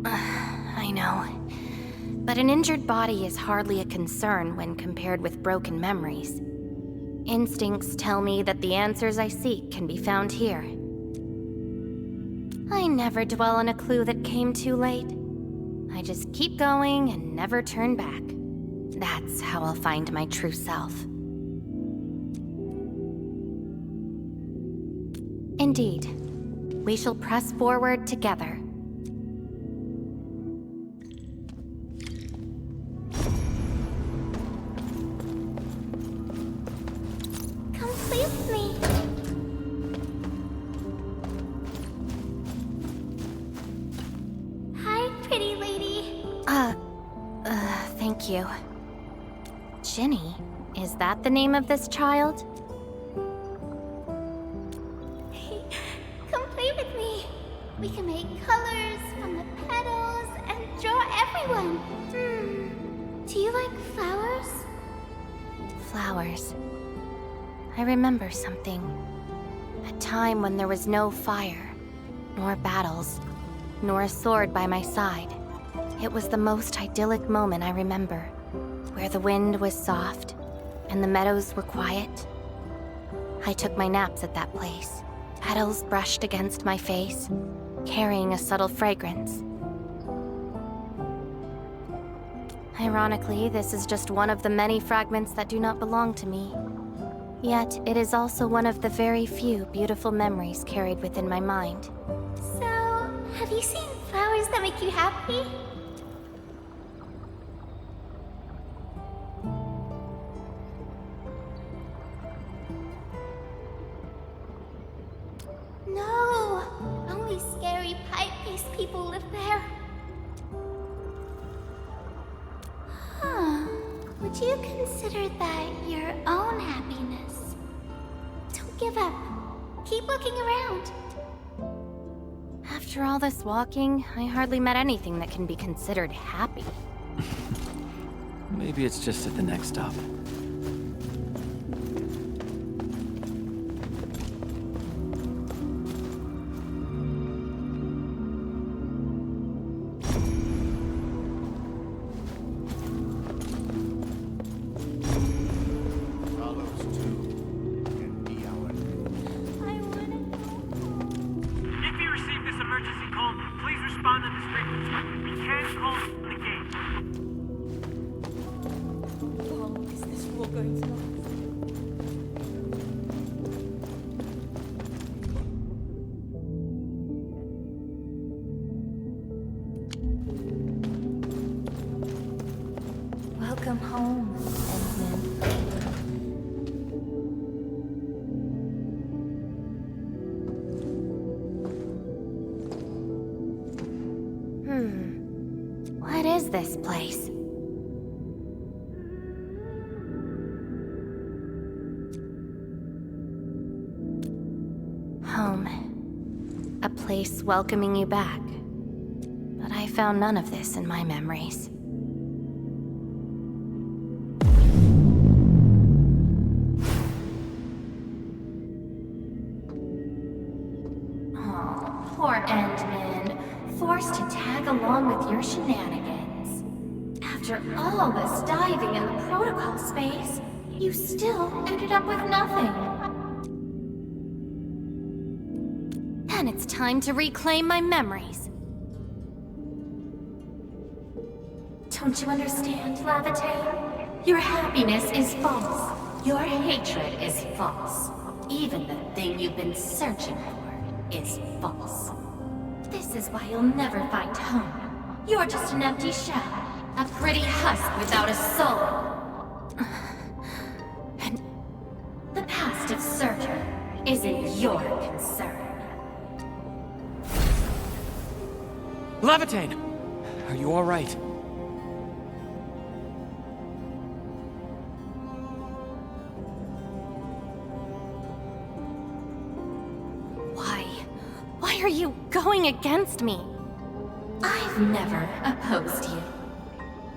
I know. But an injured body is hardly a concern when compared with broken memories. Instincts tell me that the answers I seek can be found here. I never dwell on a clue that came too late. I just keep going and never turn back. That's how I'll find my true self. Indeed, we shall press forward together. Come play with me. Hi, pretty lady. Thank you. Ginny, is that the name of this child? Come play with me. We can make colors from the petals and draw everyone. Do you like flowers? Flowers. I remember something. A time when there was no fire, nor battles, nor a sword by my side. It was the most idyllic moment I remember, where the wind was soft and the meadows were quiet. I took my naps at that place. Petals brushed against my face, carrying a subtle fragrance. Ironically, this is just one of the many fragments that do not belong to me. Yet, it is also one of the very few beautiful memories carried within my mind. So, have you seen flowers that make you happy? No, only scary pipe-faced people live there. Huh. Would you consider that your own happiness? Don't give up. Keep looking around. After all this walking, I hardly met anything that can be considered happy. Maybe it's just at the next stop. Welcome home, Endman. What is this place? Home. A place welcoming you back. But I found none of this in my memories. Oh, poor Endman. Forced to tag along with your shenanigans. After all this diving in the protocol space, you still ended up with nothing. And it's time to reclaim my memories. Don't you understand, Lavitane? Your happiness is false. Your hatred is false. Even the thing you've been searching for is false. This is why you'll never find home. You're just an empty shell. A pretty husk without a soul. And the past of Surtur isn't your concern. Lavitane! Are you alright? Why are you going against me? I've never opposed you.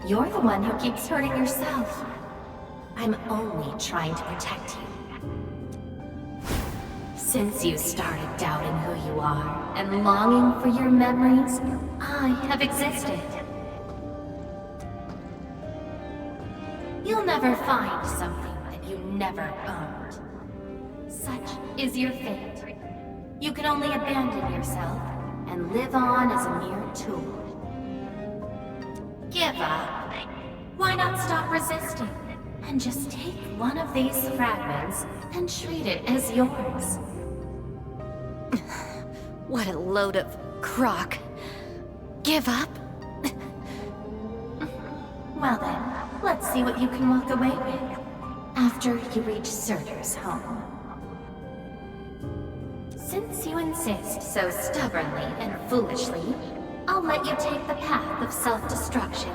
You're the one who keeps hurting yourself. I'm only trying to protect you. Since you started doubting who you are and longing for your memories, I have existed. You'll never find something that you never owned. Such is your fate. You can only abandon yourself and live on as a mere tool. Give up. Why not stop resisting and just take one of these fragments and treat it as yours? What a load of crock. Give up? Well then, let's see what you can walk away with after you reach Surtur's home. Since you insist so stubbornly and foolishly, I'll let you take the path of self-destruction.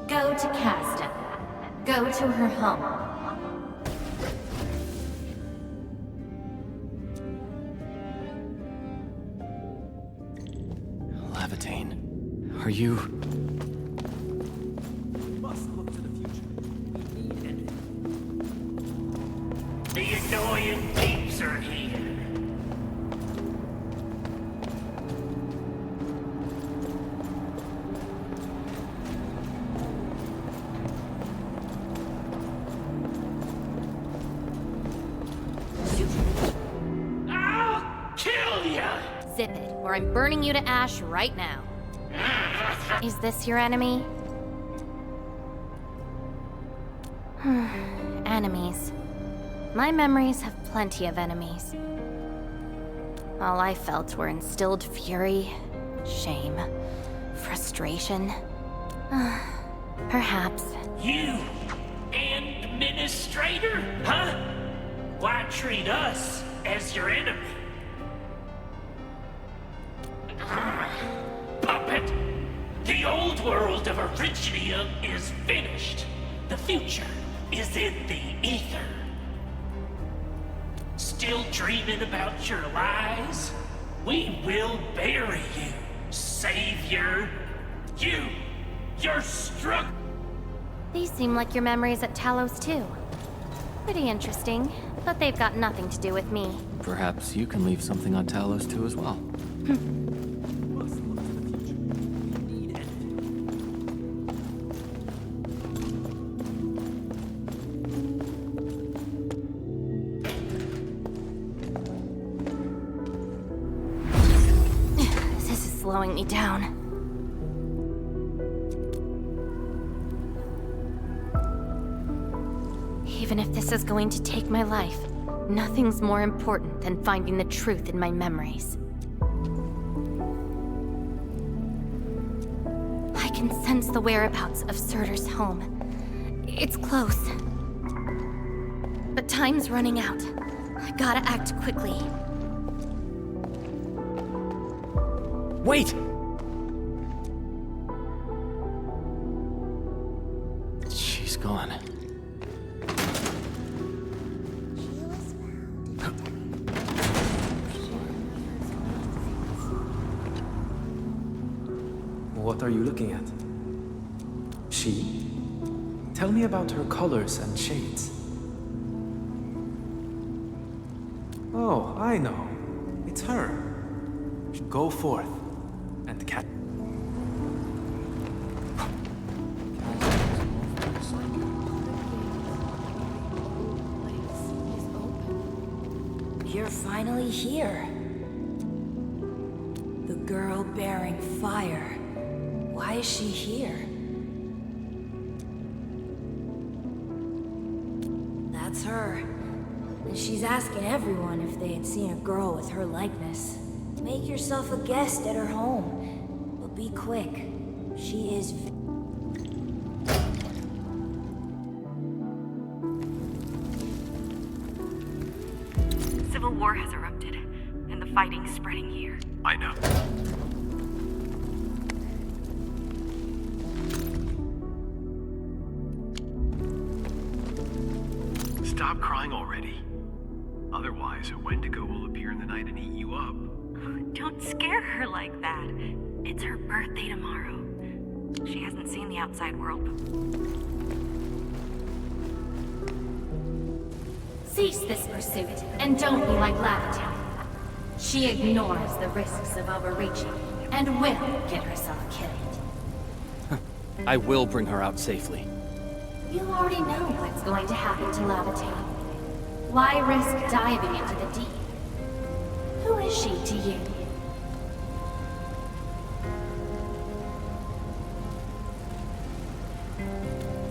Go to Kazda. Go to her home. Lavitane, are you... Must look to the future. We need Endfield. The annoying peeps are here. Zip it, or I'm burning you to ash right now. Is this your enemy? Enemies. My memories have plenty of enemies. All I felt were instilled fury, shame, frustration. Perhaps. You, administrator, huh? Why treat us as your enemy? Puppet! The old world of Originium is finished. The future is in the ether. Still dreaming about your lies? We will bury you, Savior. You're struck. These seem like your memories at Talos too. Pretty interesting, but they've got nothing to do with me. Perhaps you can leave something on Talos too as well. Slowing me down. Even if this is going to take my life, nothing's more important than finding the truth in my memories. I can sense the whereabouts of Surtur's home. It's close. But time's running out. I gotta act quickly. Wait! She's gone. What are you looking at? She? Tell me about her colors and shades. Oh, I know. It's her. Go forth and catch. You're finally here. The girl bearing fire. Why is she here? That's her. And she's asking everyone if they had seen a girl with her likeness. Make yourself a guest at her home. But be quick. She is... Civil war has erupted, and the fighting's spreading here. I know. Stop crying already. Otherwise, Wendigo will appear in the night and eat you up. Don't scare her like that. It's her birthday tomorrow. She hasn't seen the outside world before. Cease this pursuit, and don't be like Lavitan. She ignores the risks of overreaching, and will get herself killed. I will bring her out safely. You already know what's going to happen to Lavitan. Why risk diving into the deep? Who is she to you?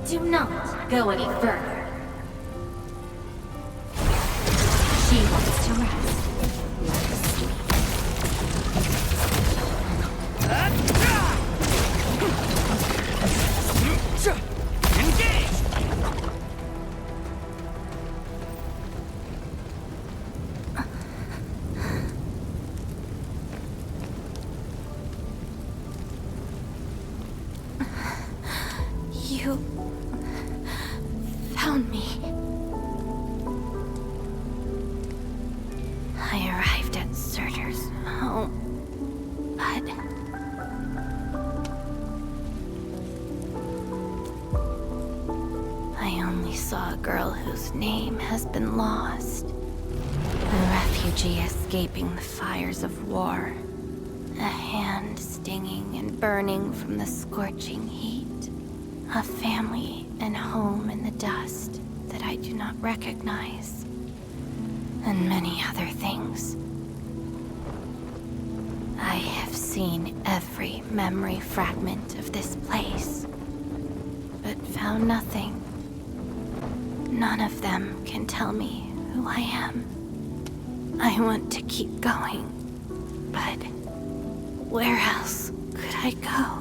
Do not go any further. She wants to rest. Let her sleep. You found me. I arrived at Surtur's home, but I only saw a girl whose name has been lost. A refugee escaping the fires of war. A hand stinging and burning from the scorching heat. A family and home in the dust that I do not recognize. And many other things. I have seen every memory fragment of this place, but found nothing. None of them can tell me who I am. I want to keep going, but where else could I go?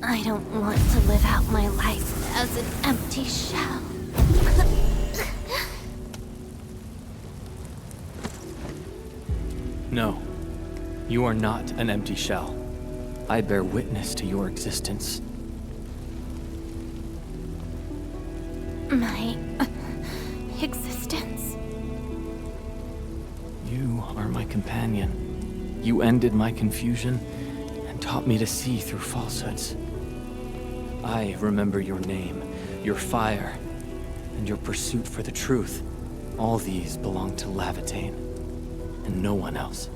I don't want to live out my life as an empty shell. No, you are not an empty shell. I bear witness to your existence. My existence? You are my companion. You ended my confusion and taught me to see through falsehoods. I remember your name, your fire, and your pursuit for the truth. All these belong to Lavitan, and no one else.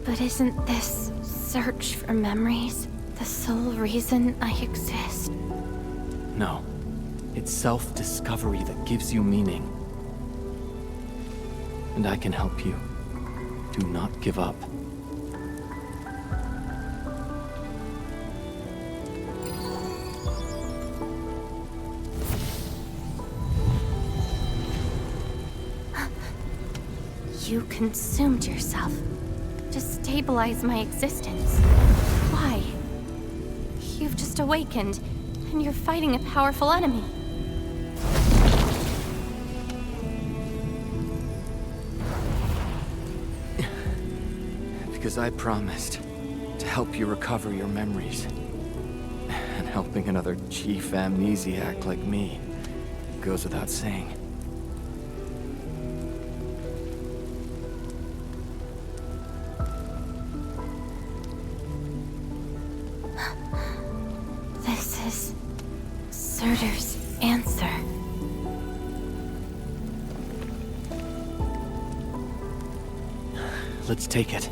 But isn't this search for memories the sole reason I exist? No. It's self-discovery that gives you meaning. And I can help you. Do not give up. You consumed yourself to stabilize my existence. Why? You've just awakened, and you're fighting a powerful enemy. Because I promised to help you recover your memories. And helping another chief amnesiac like me goes without saying. This is Surtur's answer. Let's take it.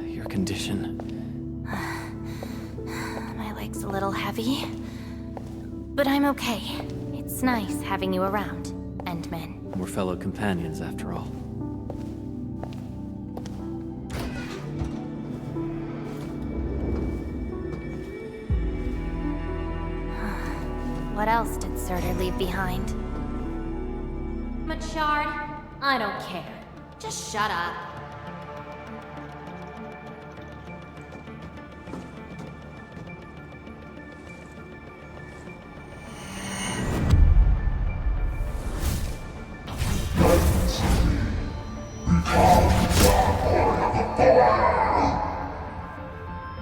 Your condition. My leg's a little heavy, but I'm okay. It's nice having you around, Endman. We're fellow companions, after all. What else did Surtur leave behind? Machard, I don't care. Just shut up.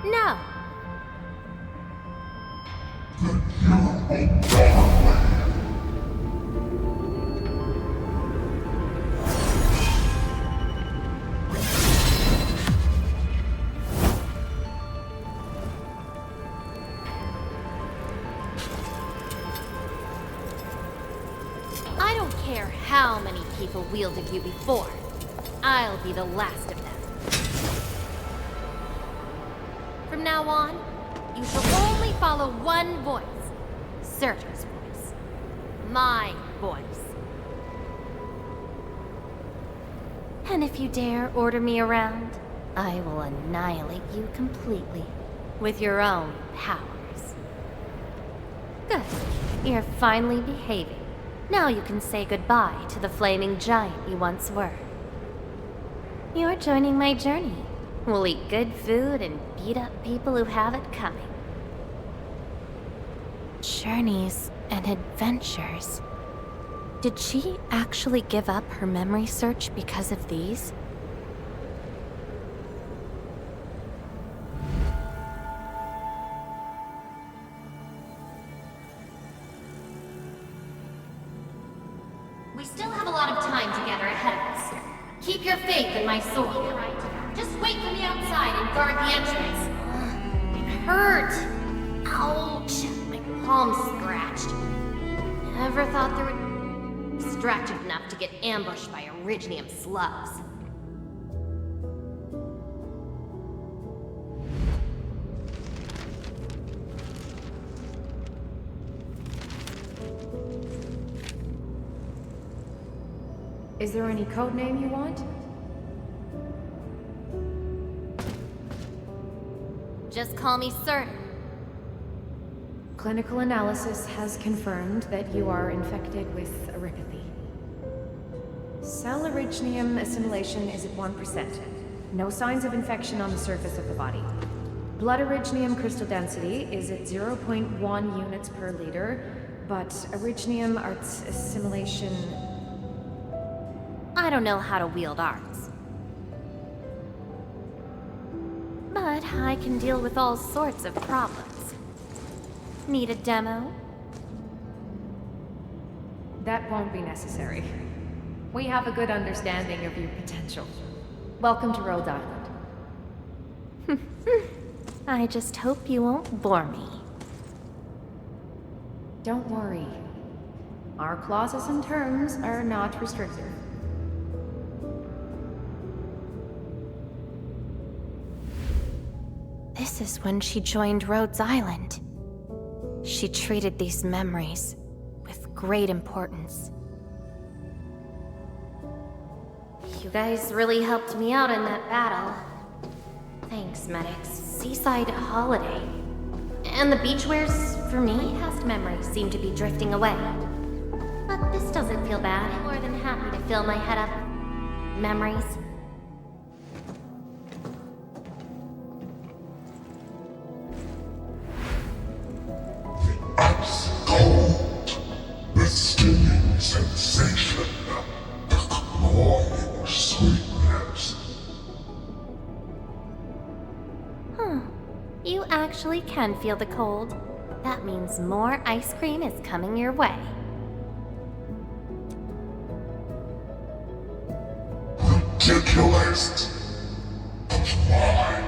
No. I don't care how many people wielded you before. I'll be the last of them. From now on, you shall only follow one voice. Surtur's voice. My voice. And if you dare order me around, I will annihilate you completely with your own powers. Good. You're finally behaving. Now you can say goodbye to the flaming giant you once were. You're joining my journey. We'll eat good food and beat up people who have it coming. Journeys and adventures. Did she actually give up her memory search because of these? We still have a lot of time together ahead of us. Keep your faith in my sword. Just wait for me outside and guard the entrance. It hurt. Ouch. My palm's scratched. Never thought there would be distracted enough to get ambushed by Originium slugs. Is there any code name you want? Just call me Surtur. Clinical analysis has confirmed that you are infected with erypathy. Cell originium assimilation is at 1%. No signs of infection on the surface of the body. Blood originium crystal density is at 0.1 units per liter, but originium arts assimilation... I don't know how to wield arts. But I can deal with all sorts of problems. Need a demo? That won't be necessary. We have a good understanding of your potential. Welcome to Rhode Island. I just hope you won't bore me. Don't worry. Our clauses and terms are not restrictive. This is when she joined Rhodes Island. She treated these memories with great importance. You guys really helped me out in that battle. Thanks, medics. Seaside holiday. And the beachwares, for me, past memories seem to be drifting away. But this doesn't feel bad. I'm more than happy to fill my head up with memories. Ice cold, the stinging sensation, the cloying sweetness. You actually can feel the cold. That means more ice cream is coming your way. Ridiculous. But why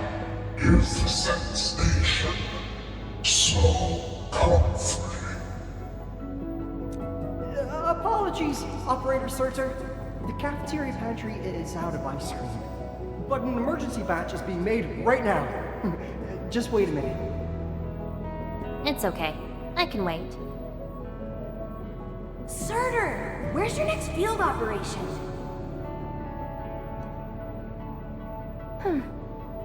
is the sensation so comforting? Apologies, Operator Surtur. The cafeteria pantry is out of ice cream. But an emergency batch is being made right now. Just wait a minute. It's okay. I can wait. Surtur, where's your next field operation?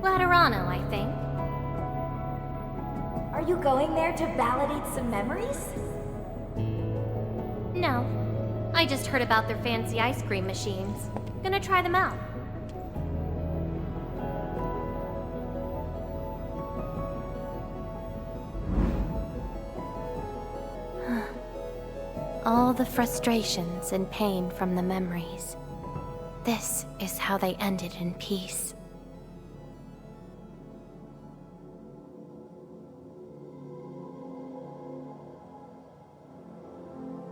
Laterano, I think. Are you going there to validate some memories? No. I just heard about their fancy ice cream machines. Gonna try them out. All the frustrations and pain from the memories. This is how they ended in peace.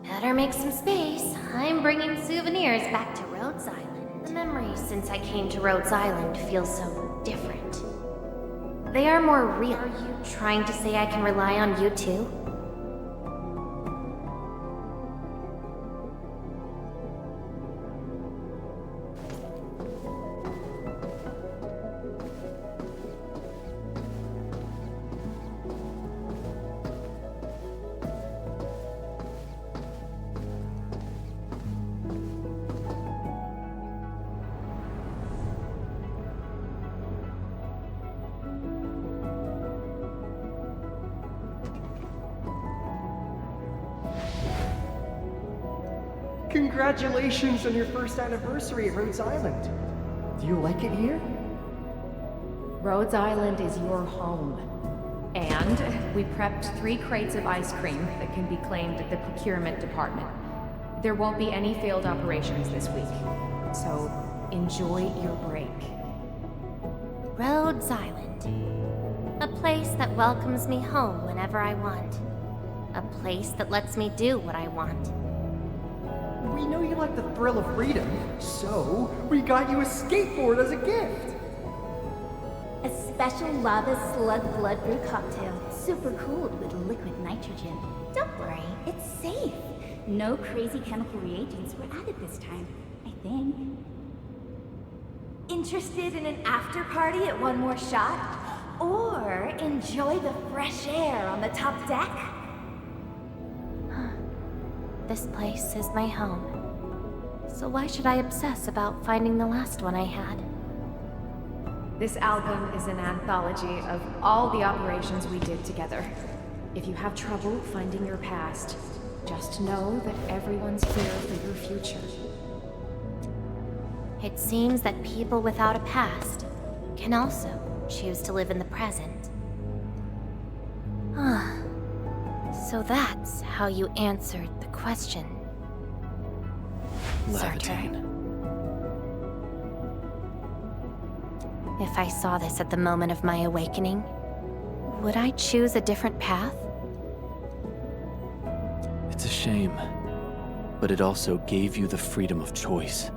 Better make some space. I'm bringing souvenirs back to Rhodes Island. The memories since I came to Rhodes Island feel so different. They are more real. Are you trying to say I can rely on you too? Congratulations on your first anniversary at Rhodes Island. Do you like it here? Rhodes Island is your home. And we prepped 3 crates of ice cream that can be claimed at the procurement department. There won't be any failed operations this week, so enjoy your break. Rhodes Island. A place that welcomes me home whenever I want. A place that lets me do what I want. We know you like the thrill of freedom, so we got you a skateboard as a gift. A special lava slug blood brew cocktail, super cooled with liquid nitrogen. Don't worry, it's safe. No crazy chemical reagents were added this time, I think. Interested in an after party at One More Shot? Or enjoy the fresh air on the top deck? This place is my home. So why should I obsess about finding the last one I had? This album is an anthology of all the operations we did together. If you have trouble finding your past, just know that everyone's here for your future. It seems that people without a past can also choose to live in the present. So that's how you answered the question. Levitate. If I saw this at the moment of my awakening, would I choose a different path? It's a shame, but it also gave you the freedom of choice.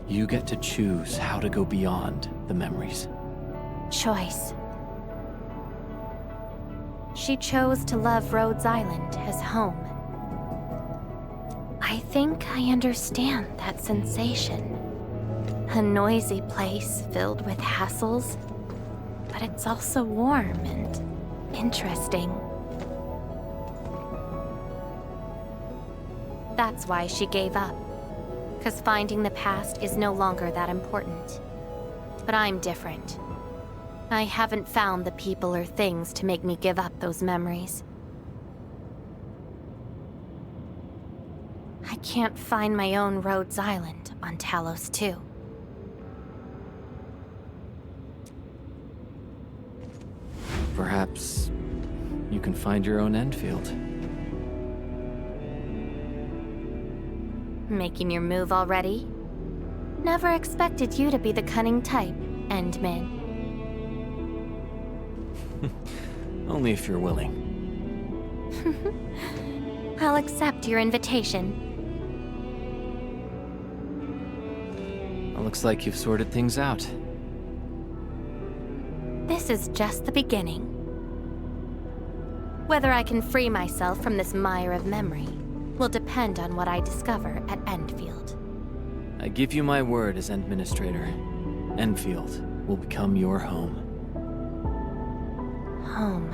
You get to choose how to go beyond the memories. Choice. She chose to love Rhodes Island as home. I think I understand that sensation. A noisy place filled with hassles, but it's also warm and interesting. That's why she gave up. 'Cause finding the past is no longer that important. But I'm different. I haven't found the people or things to make me give up those memories. I can't find my own Rhodes Island on Talos 2. Perhaps you can find your own Endfield. Making your move already? Never expected you to be the cunning type, Endmin. Only if you're willing. I'll accept your invitation. Well, looks like you've sorted things out. This is just the beginning. Whether I can free myself from this mire of memory will depend on what I discover at Endfield. I give you my word as Administrator. Endfield will become your home. Home.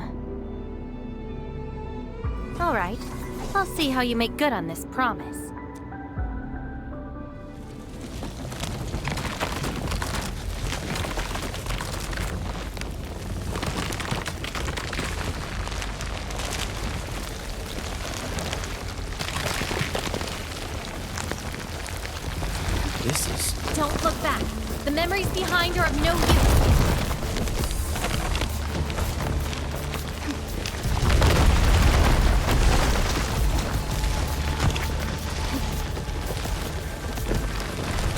All right. I'll see how you make good on this promise. This is... Don't look back. The memories behind are of no use.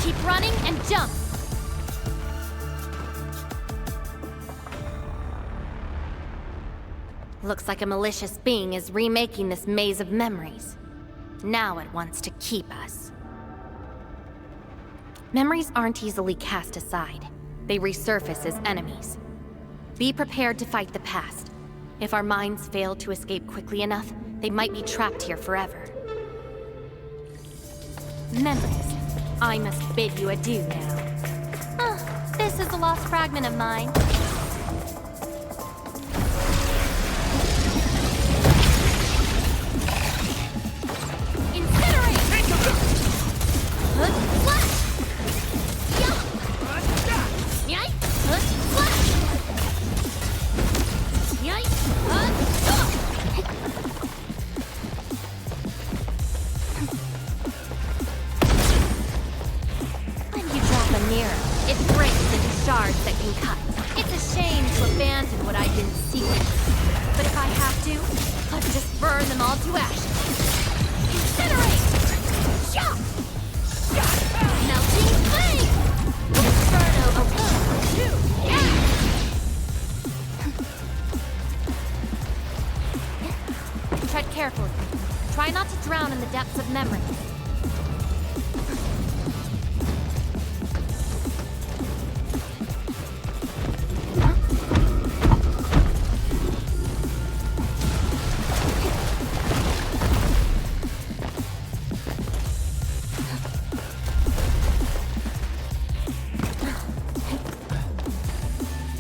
Keep running and jump. Looks like a malicious being is remaking this maze of memories. Now it wants to keep us. Memories aren't easily cast aside. They resurface as enemies. Be prepared to fight the past. If our minds fail to escape quickly enough, they might be trapped here forever. Memories, I must bid you adieu now. This is a lost fragment of mine. Carefully. Try not to drown in the depths of memory.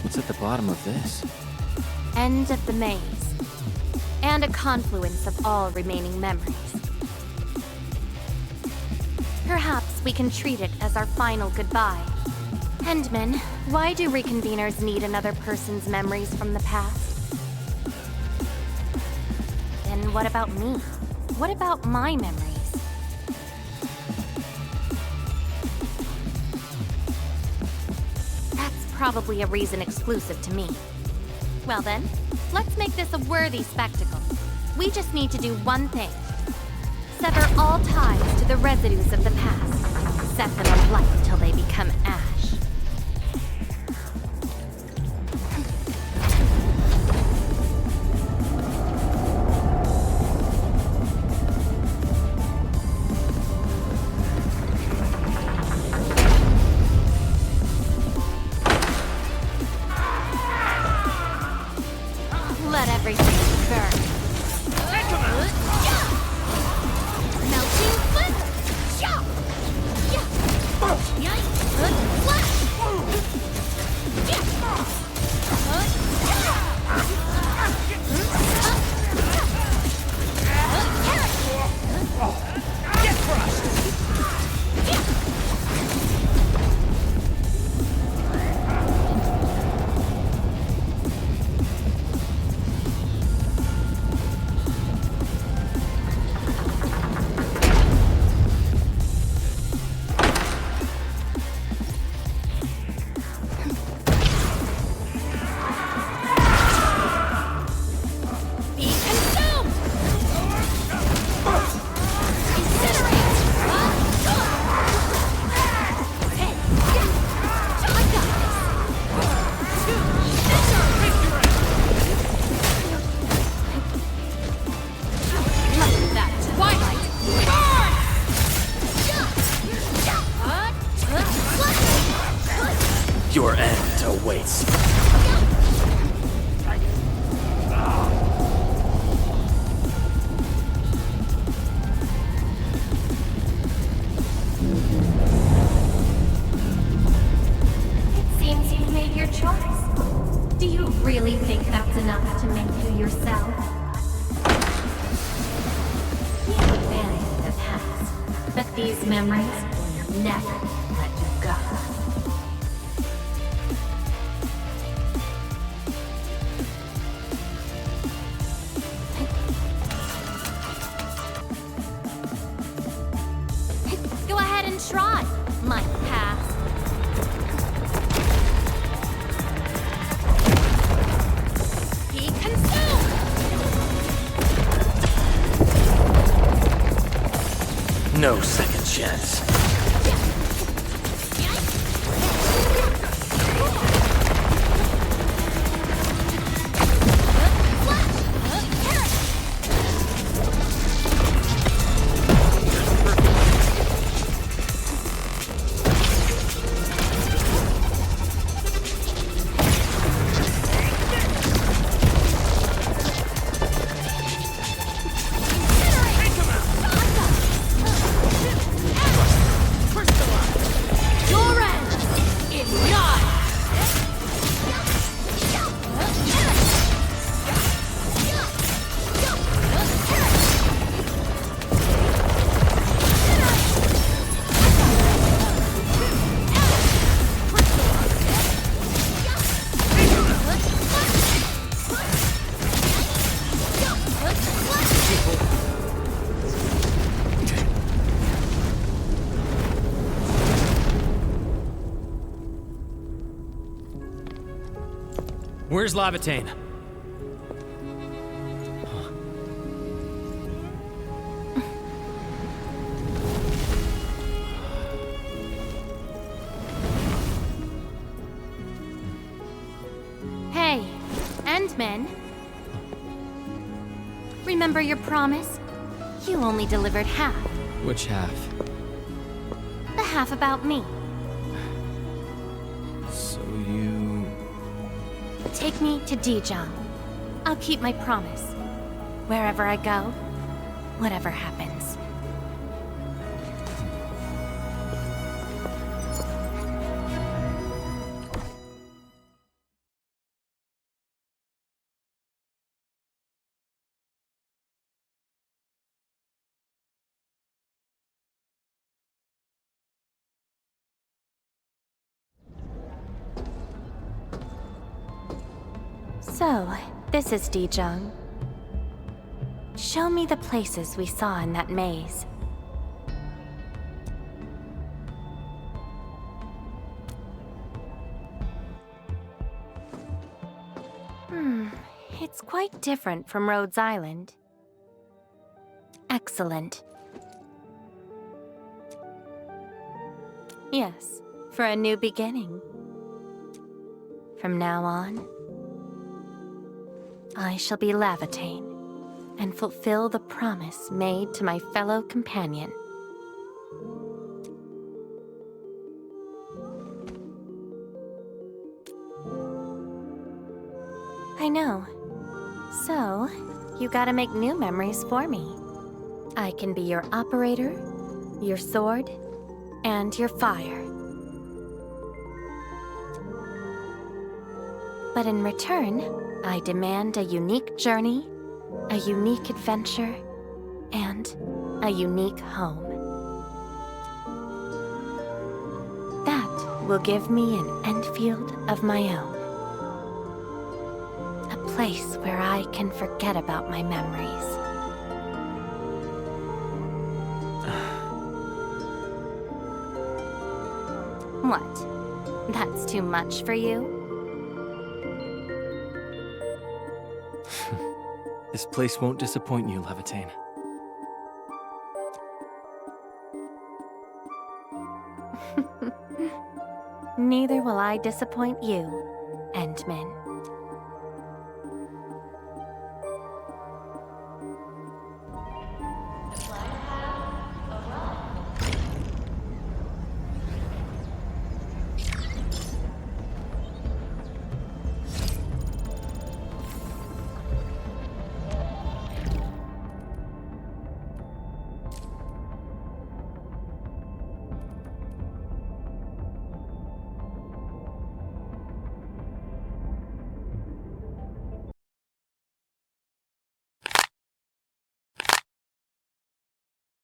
What's at the bottom of this? End of the maze. And a confluence of all remaining memories. Perhaps we can treat it as our final goodbye. Endman, why do reconveners need another person's memories from the past? Then what about me? What about my memories? That's probably a reason exclusive to me. Well then, let's make this a worthy spectacle. We just need to do one thing. Sever all ties to the residues of the past. Set them alight till they become ash. Let everything burn. Melting flip! waits. It seems you've made your choice. Do you really think that's enough to make you yourself? You abandoned the past, but these memories will never let you go. Go ahead and try, my past. Be consumed! No second chance. Where's Lavatane? Hey, Endman. Remember your promise? You only delivered half. Which half? The half about me. So you... Take me to Dijong. I'll keep my promise. Wherever I go, whatever happens. So, this is Dijong. Show me the places we saw in that maze. It's quite different from Rhodes Island. Excellent. Yes, for a new beginning. From now on, I shall be Lavatane, and fulfill the promise made to my fellow companion. I know. So, you gotta make new memories for me. I can be your operator, your sword, and your fire. But in return, I demand a unique journey, a unique adventure, and a unique home. That will give me an Endfield of my own. A place where I can forget about my memories. What? That's too much for you? This place won't disappoint you, Lavatane. Neither will I disappoint you, Endman.